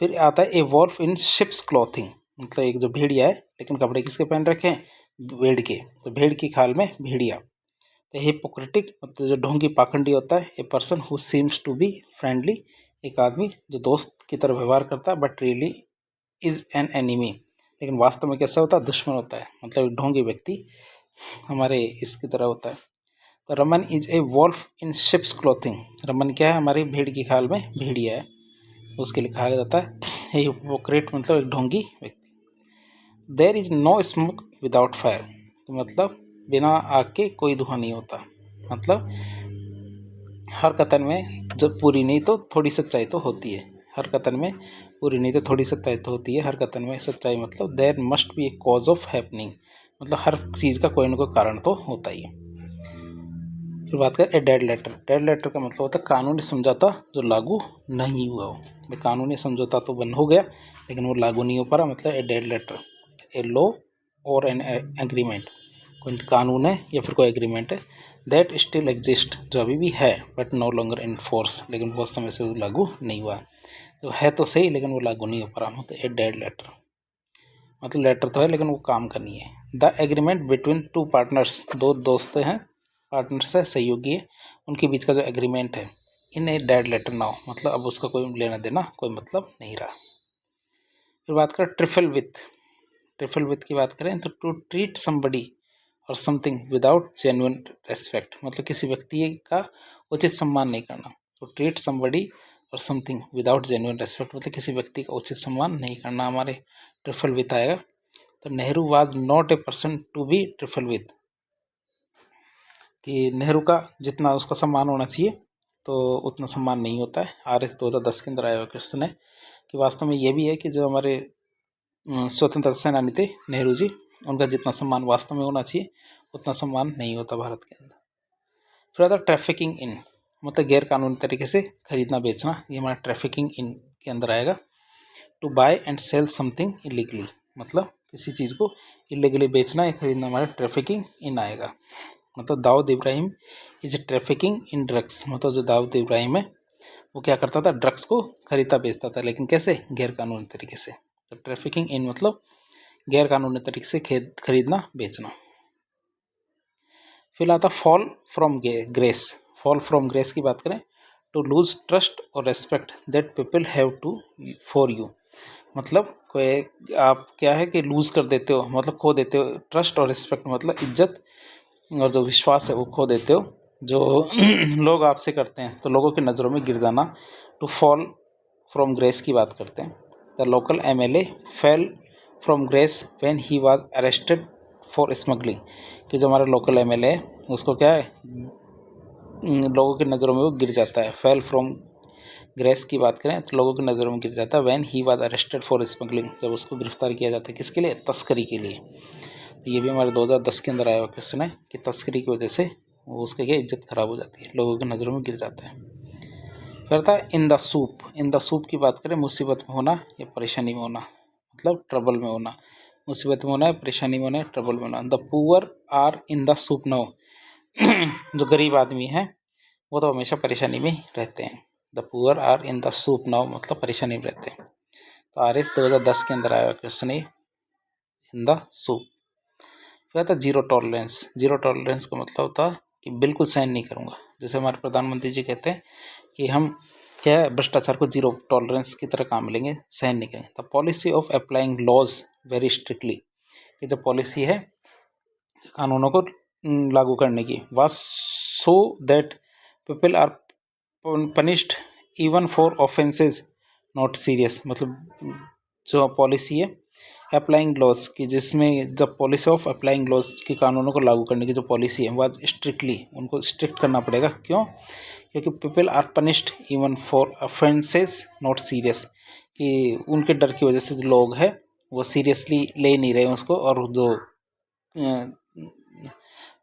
Speaker 1: फिर आता है ए वॉल्फ इन शिप्स क्लॉथिंग, मतलब एक जो भेड़िया है, लेकिन कपड़े किसके पहन रखे हैं, भेड़ के। तो भेड़ की खाल में भेड़िया। तो हिपोक्रेटिक मतलब जो ढोंगी पाखंडी होता है, a person who seems to be friendly, एक आदमी जो दोस्त की तरह व्यवहार करता है, but really is an enemy, लेकिन वास्तव में कैसा होता है, दुश्मन होता है। मतलब एक ढोंगी व्यक्ति हमारे इसकी तरह होता है। तो Raman is a wolf in sheep's clothing, Raman क्या है, हमारी भेड़ की खाल में भेड़िया है, उसके लिए कहा जाता है हिपोक्रेट, मतलब एक ढोंगी व्यक्ति। There is no smoke without fire, तो मतलब बिना आग के कोई धुआं नहीं होता। मतलब हर कथन में जब पूरी नहीं तो थोड़ी सच्चाई तो होती है, हर कथन में पूरी नहीं तो थोड़ी सच्चाई तो होती है, हर कथन में सच्चाई। मतलब there must be a cause of happening, मतलब हर चीज़ का कोई ना कोई कारण तो होता ही है। फिर बात करें a dead letter. Dead letter का मतलब होता है कानूनी समझौता जो लागू नहीं हुआ हो। भाई कानूनी समझौता तो बन हो गया, लेकिन वो लागू नहीं हो पा रहा, मतलब a dead letter. A law or an agreement, कोई कानून है या फिर कोई एग्रीमेंट है, दैट स्टिल एग्जिस्ट, जो अभी भी है, but no longer in force, लेकिन बहुत समय से वो लागू नहीं हुआ। तो है तो सही, लेकिन वो लागू नहीं हो पा रहा, मतलब ए डेड लेटर। मतलब लेटर तो है, लेकिन वो काम का नहीं है। The agreement between two partners, दो दोस्त हैं, पार्टनर्स है, सहयोगी है, उनके बीच का जो एग्रीमेंट है, इन ए डेड लेटर नाउ, मतलब अब उसका कोई लेना देना कोई मतलब नहीं रहा। फिर बात करें ट्रिफल विथ। ट्रिफल विथ की बात करें तो टू ट्रीट समबडी और समथिंग विदाउट जेन्युइन रेस्पेक्ट, मतलब किसी व्यक्ति का उचित सम्मान नहीं करना। तो ट्रीट समबडी और समथिंग विदाउट जेन्युइन रेस्पेक्ट, मतलब किसी व्यक्ति का उचित सम्मान नहीं करना, हमारे ट्रिफल विथ आएगा। तो Nehru was not a person to be trifle with, कि नेहरू का जितना उसका सम्मान होना चाहिए तो उतना सम्मान नहीं होता है। RS 2010 के अंदर आया हुआ क्वेश्चन है कि वास्तव में ये भी है कि जो हमारे स्वतंत्रता सेनानी थे नेहरू जी, उनका जितना सम्मान वास्तव में होना चाहिए उतना सम्मान नहीं होता भारत के अंदर। फिर आता ट्रैफिकिंग इन, मतलब गैर कानूनी तरीके से खरीदना बेचना, ये हमारा ट्रैफिकिंग इन के अंदर आएगा। To buy and sell something illegally, मतलब किसी चीज़ को इलीगली बेचना या खरीदना हमारा ट्रैफिकिंग इन आएगा। मतलब Dawood Ibrahim is trafficking in drugs, मतलब जो दाऊद इब्राहिम है वो क्या करता था, ड्रग्स को खरीदता बेचता था, लेकिन कैसे, गैर कानूनी तरीके से। तो ट्रैफिकिंग इन मतलब गैर कानूनी तरीके से खरीदना बेचना। फिर आता fall from grace. Fall from grace की बात करें टू लूज ट्रस्ट और respect that people have to for you, मतलब कोई आप क्या है कि लूज़ कर देते हो, मतलब खो देते हो, ट्रस्ट और रिस्पेक्ट मतलब इज्जत और जो विश्वास है वो खो देते हो, जो लोग आपसे करते हैं, तो लोगों की नज़रों में गिर जाना। टू फॉल फ्रॉम ग्रेस की बात करते हैं। The local MLA fell from grace when he was arrested for smuggling, कि जो हमारा लोकल MLA है उसको क्या है, लोगों की नज़रों में वो गिर जाता है। फेल फ्रॉम ग्रेस की बात करें तो लोगों की नज़रों में गिर जाता है when he was arrested for smuggling, जब उसको गिरफ्तार किया जाता है किसके लिए, तस्करी के लिए। तो ये भी हमारे 2010 के अंदर आया हुआ क्वेश्चन है कि तस्करी की वजह से वो उसकी क्या इज्जत खराब हो जाती है, लोगों की नज़रों में गिर जाता है। फिर आता है in the soup. In the soup की बात करें मुसीबत में होना या परेशानी में होना, मतलब ट्रबल में होना, मुसीबत में होना है, परेशानी में होना है, ट्रबल में होना। The poor are in the soup now, जो गरीब आदमी है वो तो हमेशा परेशानी में ही रहते हैं। The poor are in the soup now मतलब परेशानी में रहते हैं। तो RS 2010 के अंदर आया हुआ क्वेश्चन है इन द सूप। फिर आता जीरो टॉलरेंस। जीरो टॉलरेंस का मतलब होता है कि बिल्कुल सहन नहीं करूँगा, जैसे हमारे प्रधानमंत्री जी कहते हैं कि हम क्या है, भ्रष्टाचार को जीरो टॉलरेंस की तरह काम लेंगे, सहन नहीं करेंगे। The policy of applying laws very strictly, कि जो पॉलिसी है कानूनों को लागू करने की, was so that people are punished even for offences not serious, मतलब जो पॉलिसी है अप्लाइंग लॉज की, जिसमें the policy of applying laws की, कानूनों को लागू करने की जो पॉलिसी है वह स्ट्रिक्टली, उनको स्ट्रिक्ट करना पड़ेगा। क्यों? क्योंकि people are punished even for offences not serious, कि उनके डर की वजह से जो लोग हैं वो सीरियसली ले नहीं रहे उसको, और जो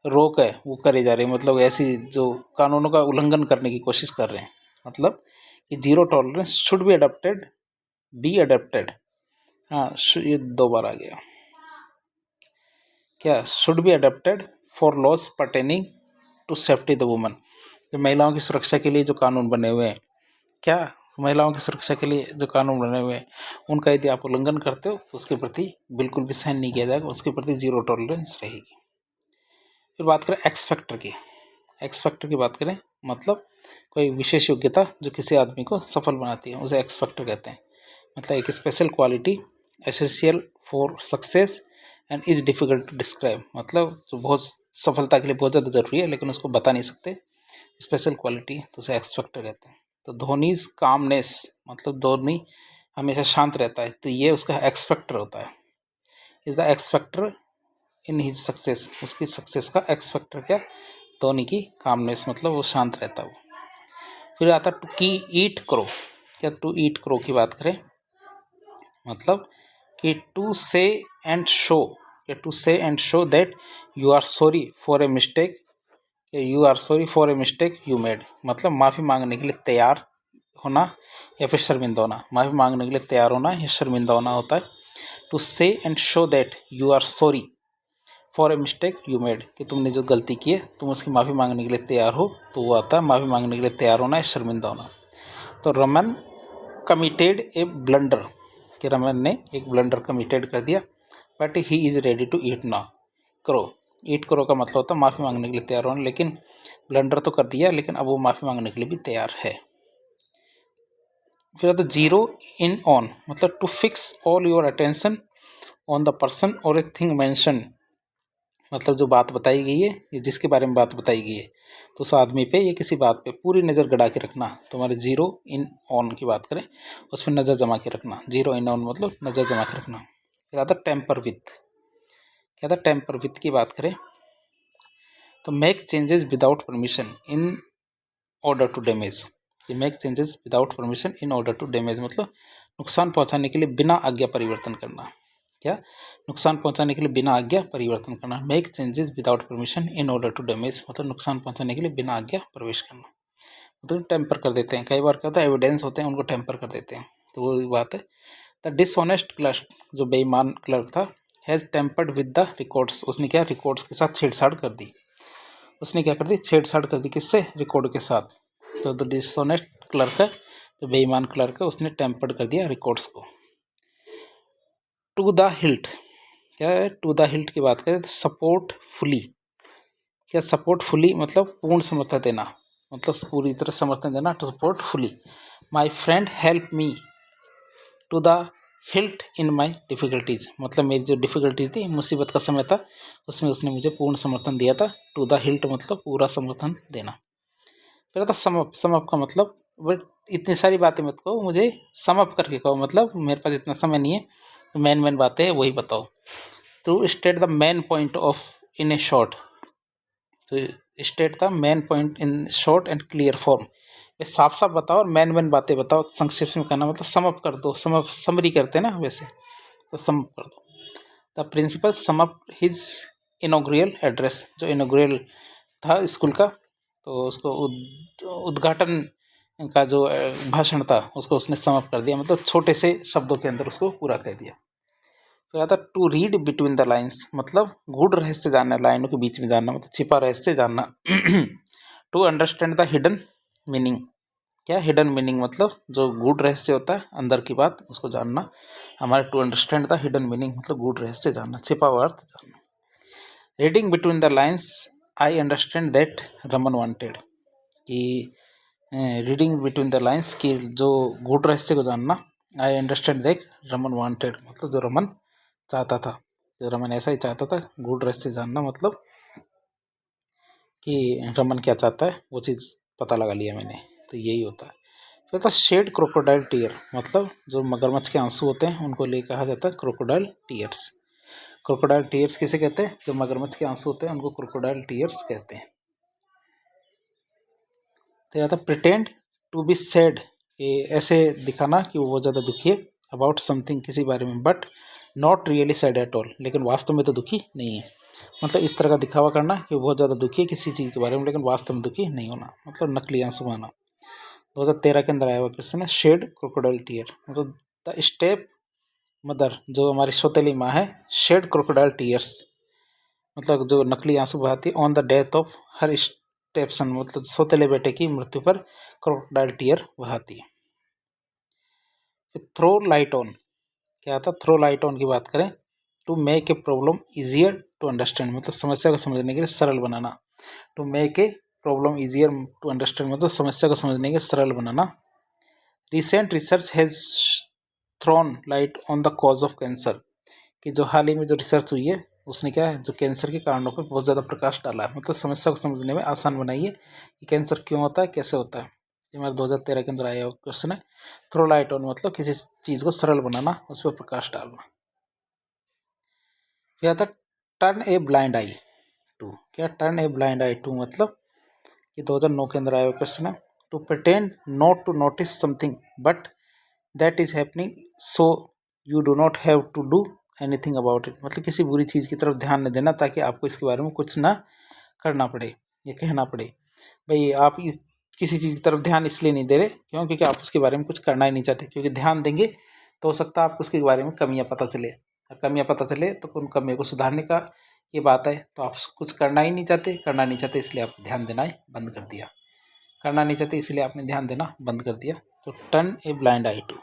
Speaker 1: रोक है वो करे जा रहे हैं, मतलब ऐसी जो कानूनों का उल्लंघन करने की कोशिश कर रहे हैं। मतलब कि zero tolerance should be adapted. हाँ, ये 2 बार आ गया। क्या? Should be adapted for laws pertaining to safety the woman. जो महिलाओं की सुरक्षा के लिए जो कानून बने हुए हैं, क्या महिलाओं की सुरक्षा के लिए जो कानून बने हुए हैं उनका यदि आप उल्लंघन करते हो तो उसके प्रति बिल्कुल भी सहन नहीं किया जाएगा, उसके प्रति जीरो टॉलरेंस रहेगी। फिर बात करें एक्स फैक्टर की। एक्स फैक्टर की बात करें मतलब कोई विशेष योग्यता जो किसी आदमी को सफल बनाती है, उसे एक्स फैक्टर कहते हैं। मतलब एक special quality essential for success and is difficult to describe, मतलब जो बहुत सफलता के लिए बहुत ज़्यादा ज़रूरी है लेकिन उसको बता नहीं सकते, स्पेशल क्वालिटी, तो उसे एक्स फैक्टर कहते हैं। तो धोनीज कामनेस, मतलब धोनी हमेशा शांत रहता है, तो ये उसका एक्स फैक्टर होता है। Is the x factor in his success, उसकी सक्सेस का एक्स फैक्टर क्या? धोनी की कामनेस, मतलब वो शांत रहता है वो। फिर आता टू की ईट करो। क्या? टू ईट करो की बात करें मतलब कि to say and show, to say and show that you are sorry for a mistake, you are sorry for a mistake you made, मतलब माफ़ी मांगने के लिए तैयार होना या फिर शर्मिंदा होना। माफ़ी मांगने के लिए तैयार होना या शर्मिंदा होना होता है। To say and show that you are sorry for a mistake you made, कि तुमने जो गलती की है तुम उसकी माफ़ी मांगने के लिए तैयार हो, तो वो आता है माफ़ी मांगने के लिए तैयार होना या शर्मिंदा होना। तो रमन कमिटेड ए ब्लंडर, कि रमन ने एक ब्लंडर कमिटेड कर दिया, but he is ready to eat ना करो। ईट करो का मतलब होता है माफ़ी मांगने के लिए तैयार होना, लेकिन ब्लंडर तो कर दिया लेकिन अब वो माफ़ी मांगने के लिए भी तैयार है। फिर आता जीरो इन ऑन, मतलब to fix all your attention on the person और ए थिंग मैंशन, मतलब जो बात बताई गई है या जिसके बारे में बात बताई गई है तो उस आदमी पे या किसी बात पे पूरी नज़र गड़ा के रखना। तो हमारे जीरो इन ऑन की बात करें उस पर नज़र जमा के रखना। जीरो इन ऑन मतलब नज़र जमा के रखना। फिर आता टेम्पर विथ। क्या था? टेम्पर विथ की बात करें तो make changes without permission in order to damage. ये make changes without permission in order to damage मतलब नुकसान पहुंचाने के लिए बिना आज्ञा परिवर्तन करना। क्या? नुकसान पहुंचाने के लिए बिना आज्ञा परिवर्तन करना। Make changes without permission in order to damage मतलब नुकसान पहुंचाने के लिए बिना आज्ञा प्रवेश करना, मतलब टेम्पर कर देते हैं। कई बार क्या होता है, एविडेंस होते हैं उनको टेम्पर कर देते हैं, तो वो बात है। द डिसऑनेस्ट क्लर्क, जो बेईमान क्लर्क था, has tempered with the records, उसने क्या रिकॉर्ड्स के साथ छेड़छाड़ कर दी। उसने क्या कर दी? छेड़छाड़ कर दी। किससे? रिकॉर्ड के साथ। तो द डिसऑनेस्ट क्लर्क है, जो बेईमान क्लर्क है, उसने टेम्पर्ड कर दिया रिकॉर्ड्स को। To the hilt. क्या है? टू द हिल्ट की बात करें तो सपोर्ट फुली। क्या? सपोर्ट फुली मतलब पूर्ण समर्थन देना, मतलब पूरी तरह समर्थन देना। To support fully my friend help me to the hilt in my difficulties, मतलब मेरी जो डिफ़िकल्टी थी, मुसीबत का समय था, उसमें उसने मुझे पूर्ण समर्थन दिया था। टू द हिल्ट मतलब पूरा समर्थन देना। फिर था समअप। समअप का मतलब बट इतनी सारी बातें मत कहो, मुझे समअप करके कहो, मतलब मेरे पास इतना समय नहीं है, तो मेन बातें वही बताओ। To state the main point of in a short, तो state the main point in short and clear form, ये साफ साफ बताओ और मेन बातें बताओ, संक्षेप में कहना मतलब समअप कर दो। समअप समरी करते हैं ना वैसे, तो समअप कर दो। द principal sum up his inaugural address, जो इनॉग्रियल था स्कूल का, तो उसको उद्घाटन का जो भाषण था उसको उसने समअप कर दिया, मतलब छोटे से शब्दों के अंदर उसको पूरा कह दिया। तो आता to read between the lines, मतलब गूढ़ रहस्य जानना, लाइनों के बीच में जानना, मतलब छिपा रहस्य जानना। To understand the hidden meaning. क्या? हिडन मीनिंग मतलब जो गूढ़ रहस्य होता है अंदर की बात, उसको जानना। हमारे to understand the hidden meaning मतलब गूढ़ रहस्य जानना, छिपा हुआ अर्थ जानना। Reading between the lines I understand that Raman wanted, कि रीडिंग बिटवीन द लाइन्स की जो गूढ़ रहस्य को जानना। I understand that Raman wanted मतलब जो रमन चाहता था, जो रमन ऐसा ही चाहता था। गूढ़ रहस्य जानना मतलब कि रमन क्या चाहता है वो चीज़ पता लगा लिया मैंने, तो यही होता है। कहता शेड क्रोकोडाइल टीयर, मतलब जो मगरमच्छ के आंसू होते हैं उनको ले कहा जाता है क्रोकोडाइल टीयर्स। क्रोकोडाइल टीयर्स किसे कहते हैं? जो मगरमच्छ के आंसू होते हैं उनको क्रोकोडाइल टीयर्स कहते हैं। तो या तो प्रिटेंड टू बी सैड, ऐसे दिखाना कि वो बहुत ज़्यादा दुखी है अबाउट समथिंग, किसी बारे में, but not really sad at all, लेकिन वास्तव में तो दुखी नहीं है। मतलब इस तरह का दिखावा करना कि वो बहुत ज़्यादा दुखी है किसी चीज़ के बारे में, लेकिन वास्तव में दुखी नहीं होना, मतलब नकली आंसू आना। 2013 के अंदर आया हुआ क्वेश्चन है शेड क्रोकोडाइल टीयर, मतलब द स्टेप मदर, जो हमारी सौतेली माँ है, शेड क्रोकोडाइल टीयर्स, मतलब जो नकली आंसू बहाती है, on the death of her stepson, मतलब सौतेले बेटे की मृत्यु पर क्रोकोडाइल टीयर बहाती है। थ्रो लाइट ऑन, क्या था? थ्रो लाइट ऑन की बात करें, to make a problem easier to understand, मतलब समस्या को समझने के लिए सरल बनाना। To make a problem easier to understand, मतलब समस्या को समझने के लिए सरल बनाना। Recent research has thrown light on the cause of cancer, कि जो हाल ही में जो रिसर्च हुई है उसने क्या है, जो कैंसर के कारणों पर बहुत ज़्यादा प्रकाश डाला है, मतलब समस्या को समझने में आसान बनाई है कि कैंसर क्यों होता है, कैसे होता है। ये हमारे 2013 के अंदर आया क्वेश्चन है। थ्रो लाइट ऑन मतलब किसी चीज़ को सरल बनाना, उस पर प्रकाश डालना। फिर आता turn a blind eye to, क्या turn a blind eye to मतलब ये 2009 के अंदर आया क्वेश्चन है। To pretend not to notice something but that is happening so you do not have to do anything about it, मतलब किसी बुरी चीज़ की तरफ ध्यान न देना ताकि आपको इसके बारे में कुछ ना करना पड़े या कहना पड़े। भाई आप किसी चीज़ की तरफ ध्यान इसलिए नहीं दे रहे क्यों, क्योंकि आप उसके बारे में कुछ करना ही नहीं चाहते, क्योंकि ध्यान देंगे तो हो सकता है आपको उसके बारे में कमियां पता चले, और कमियां पता चले तो उन कमियों को सुधारने का ये बात है। तो आप कुछ करना ही नहीं चाहते इसलिए आप ध्यान देना ही बंद कर दिया, करना नहीं चाहते इसलिए आपने ध्यान देना बंद कर दिया। तो turn a blind eye to,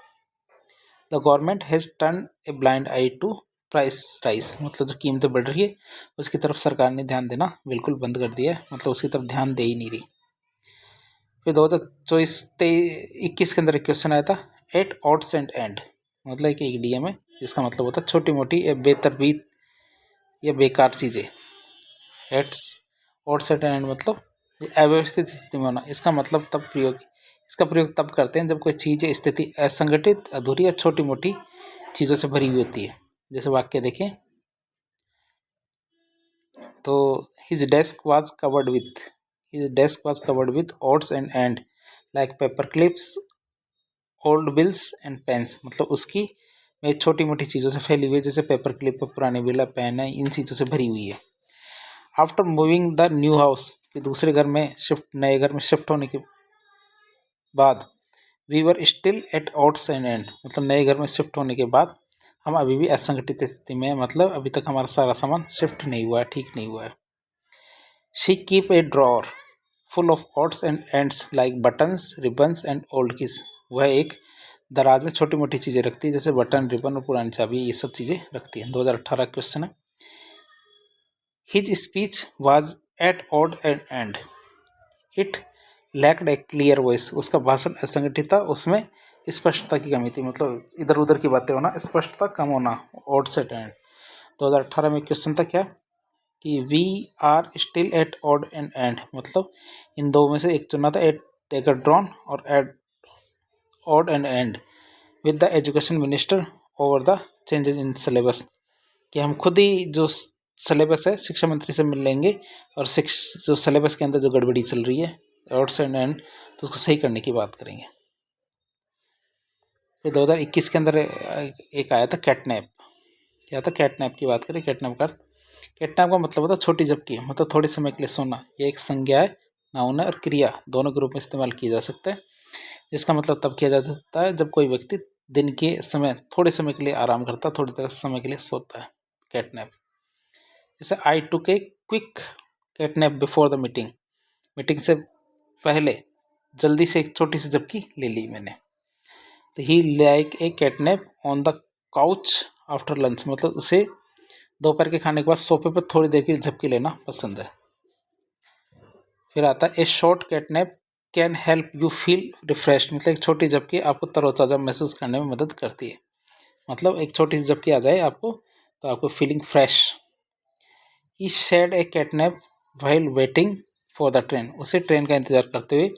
Speaker 1: the government has turn a blind eye to price rise, मतलब जो कीमतें बढ़ रही है उसकी तरफ सरकार ने ध्यान देना बिल्कुल बंद कर दिया है, मतलब उसकी तरफ ध्यान दे ही नहीं रही। फिर 2024-21 के अंदर एक क्वेश्चन आया था, एट ऑड्स एंड एंड, मतलब एक इडियम है जिसका मतलब होता है छोटी मोटी या बेतरतीब या बेकार चीज़ें। एट्स ऑड्स एंड एंड मतलब अव्यवस्थित स्थिति में होना, इसका प्रयोग तब करते हैं जब कोई चीज़ या स्थिति असंगठित, अधूरी या छोटी मोटी चीज़ों से भरी हुई होती है। जैसे वाक्य देखें तो his desk was covered with odds and and like paper clips, old bills and pains, मतलब उसकी में छोटी मोटी चीज़ों से फैली हुई है, जैसे पेपर क्लिप, पुराने बिल, पेन है, इन चीज़ों से भरी हुई है। After moving the new house, कि दूसरे घर में नए घर में शिफ्ट होने के बाद, we were still at odds and end, मतलब नए घर में शिफ्ट होने के बाद हम अभी भी असंगठित स्थिति में है, मतलब अभी तक हमारा सारा सामान शिफ्ट नहीं हुआ है, ठीक नहीं हुआ है। She keep a drawer full of odds and ends like buttons, ribbons and old keys, वह एक दराज में छोटी मोटी चीज़ें रखती है, जैसे बटन, रिबन और पुरानी चाबी, ये सब चीज़ें रखती है। 2018 क्वेश्चन है, his speech was at odd and and, it lacked A clear voice, उसका भाषण असंगठित था, उसमें स्पष्टता की कमी थी, मतलब इधर उधर की बातें होना, स्पष्टता कम होना, ऑड से एंड। 2018 में क्वेश्चन था क्या कि we are still at odd and end, मतलब इन दो में से एक चुना था, एट टेकर ड्रॉन और at odd and end with the education minister over the changes in syllabus, कि हम खुद ही जो सिलेबस है शिक्षा मंत्री से मिल लेंगे और जो सिलेबस के अंदर जो गड़बड़ी चल रही है ऑड्स एंड एंड, तो उसको सही करने की बात करेंगे। फिर 2021 के अंदर एक आया था कैटनैप, क्या था? कैटनैप की बात करें। कैटनैप का मतलब होता है छोटी झपकी, मतलब थोड़े समय के लिए सोना। ये एक संज्ञा है, नाउन है, और क्रिया दोनों के रूप में इस्तेमाल किया जा सकता है, जिसका मतलब तब किया जा सकता है जब कोई व्यक्ति दिन के समय थोड़े समय के लिए आराम करता है, थोड़ी देर समय के लिए सोता है, कैटनैप। जैसे I took a quick catnap before the meeting से पहले जल्दी से एक छोटी सी झपकी ले ली मैंने। तो ही like a catnap on the couch after lunch, मतलब उसे दोपहर के खाने के बाद सोफे पर थोड़ी देर की झपकी लेना पसंद है। फिर आता है ए short CatNap can help you feel refresh, मतलब एक छोटी झपकी आपको तरोताज़ा महसूस करने में मदद करती है, मतलब एक छोटी सी झपकी आ जाए आपको तो आपको feeling fresh. He shed a catnap while waiting for the train, उसे ट्रेन का इंतजार करते हुए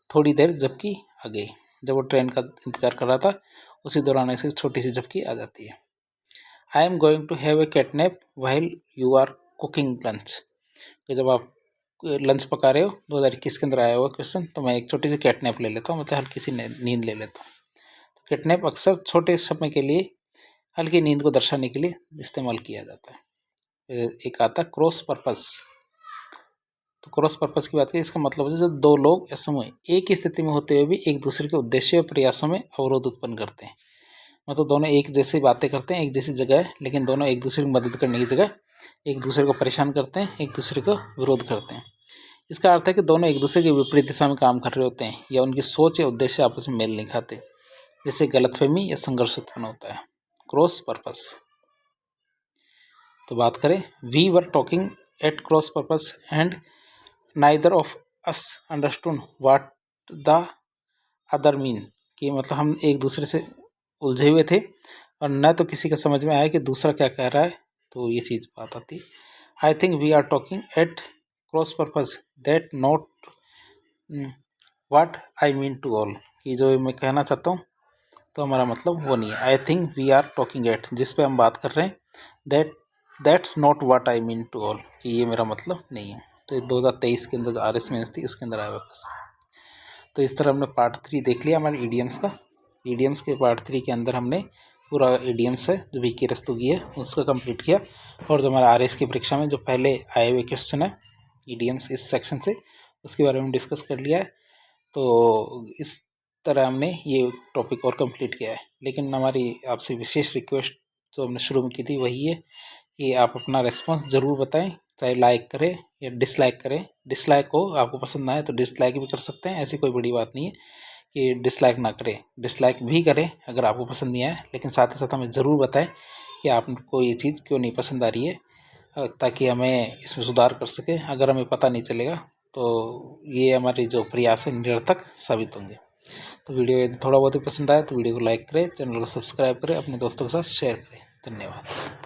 Speaker 1: थोड़ी देर झपकी आ गई। जब वो ट्रेन का इंतज़ार कर रहा था उसी दौरान ऐसी छोटी सी झपकी आ जाती है। I am going to have a catnap while you are cooking lunch. तो जब आप लंच पका रहे हो 2021 के अंदर आया हुआ क्वेश्चन, तो मैं एक छोटी सी कैटनैप ले लेता हूँ, मतलब हल्की सी नींद ले लेता हूँ। तो कैटनैप अक्सर छोटे समय के लिए हल्की नींद को दर्शाने के लिए इस्तेमाल किया जाता है। एक आता है क्रॉस पर्पस। तो क्रॉस पर्पस की बात करें, इसका मतलब है जब दो लोग या समूह एक ही स्थिति में होते हुए भी एक दूसरे के उद्देश्य और प्रयासों में अवरोध उत्पन्न करते हैं। मतलब दोनों एक जैसी बातें करते हैं, एक जैसी जगह है, लेकिन दोनों एक दूसरे की मदद करने की जगह एक दूसरे को परेशान करते हैं, एक दूसरे को विरोध करते हैं। इसका अर्थ है कि दोनों एक दूसरे की विपरीत दिशा में काम कर रहे होते हैं या उनकी सोच या उद्देश्य आपस में मेल नहीं खाते, जिससे गलतफहमी या संघर्ष उत्पन्न होता है। Cross purpose. तो बात करें, we were talking at cross purpose and neither of us understood what the other mean. कि मतलब हम एक दूसरे से उलझे हुए थे और न तो किसी का समझ में आया कि दूसरा क्या कह रहा है, तो ये चीज़ बात आती। I think we are talking at cross purpose that not what I mean to all. कि जो मैं कहना चाहता हूँ तो हमारा मतलब वो नहीं है। I think we are talking at, जिस पे हम बात कर रहे हैं, that's not what I mean to all, कि ये मेरा मतलब नहीं है। तो 2023 के अंदर जो RS मेंस थी इसके अंदर आया हुआ क्वेश्चन। तो इस तरह हमने पार्ट 3 देख लिया हमारे ईडियम्स का। ईडियम्स के पार्ट 3 के अंदर हमने पूरा ईडियम्स है जो VK रस्तोगी है उसका कंप्लीट किया, और जो हमारा RS की परीक्षा में जो पहले आए हुए क्वेश्चन है ईडियम्स इस सेक्शन से, उसके बारे में डिस्कस कर लिया है। तो इस तरह हमने ये टॉपिक और कंप्लीट किया है। लेकिन हमारी आपसे विशेष रिक्वेस्ट जो हमने शुरू में की थी वही है कि आप अपना रिस्पॉन्स ज़रूर बताएं, चाहे लाइक करें या डिसलाइक करें। डिसलाइक हो, आपको पसंद ना आए तो डिसलाइक भी कर सकते हैं, ऐसी कोई बड़ी बात नहीं है कि डिसलाइक ना करें। डिसलाइक भी करें अगर आपको पसंद नहीं आया, लेकिन साथ ही साथ हमें ज़रूर बताएं कि आपको ये चीज़ क्यों नहीं पसंद आ रही है, ताकि हमें इसमें सुधार कर सकें। अगर हमें पता नहीं चलेगा तो ये हमारी जो प्रयास है निरर्थक साबित होंगे। तो वीडियो यदि थोड़ा बहुत ही पसंद आया तो वीडियो को लाइक करें, चैनल को सब्सक्राइब करें, अपने दोस्तों के साथ शेयर करें। धन्यवाद।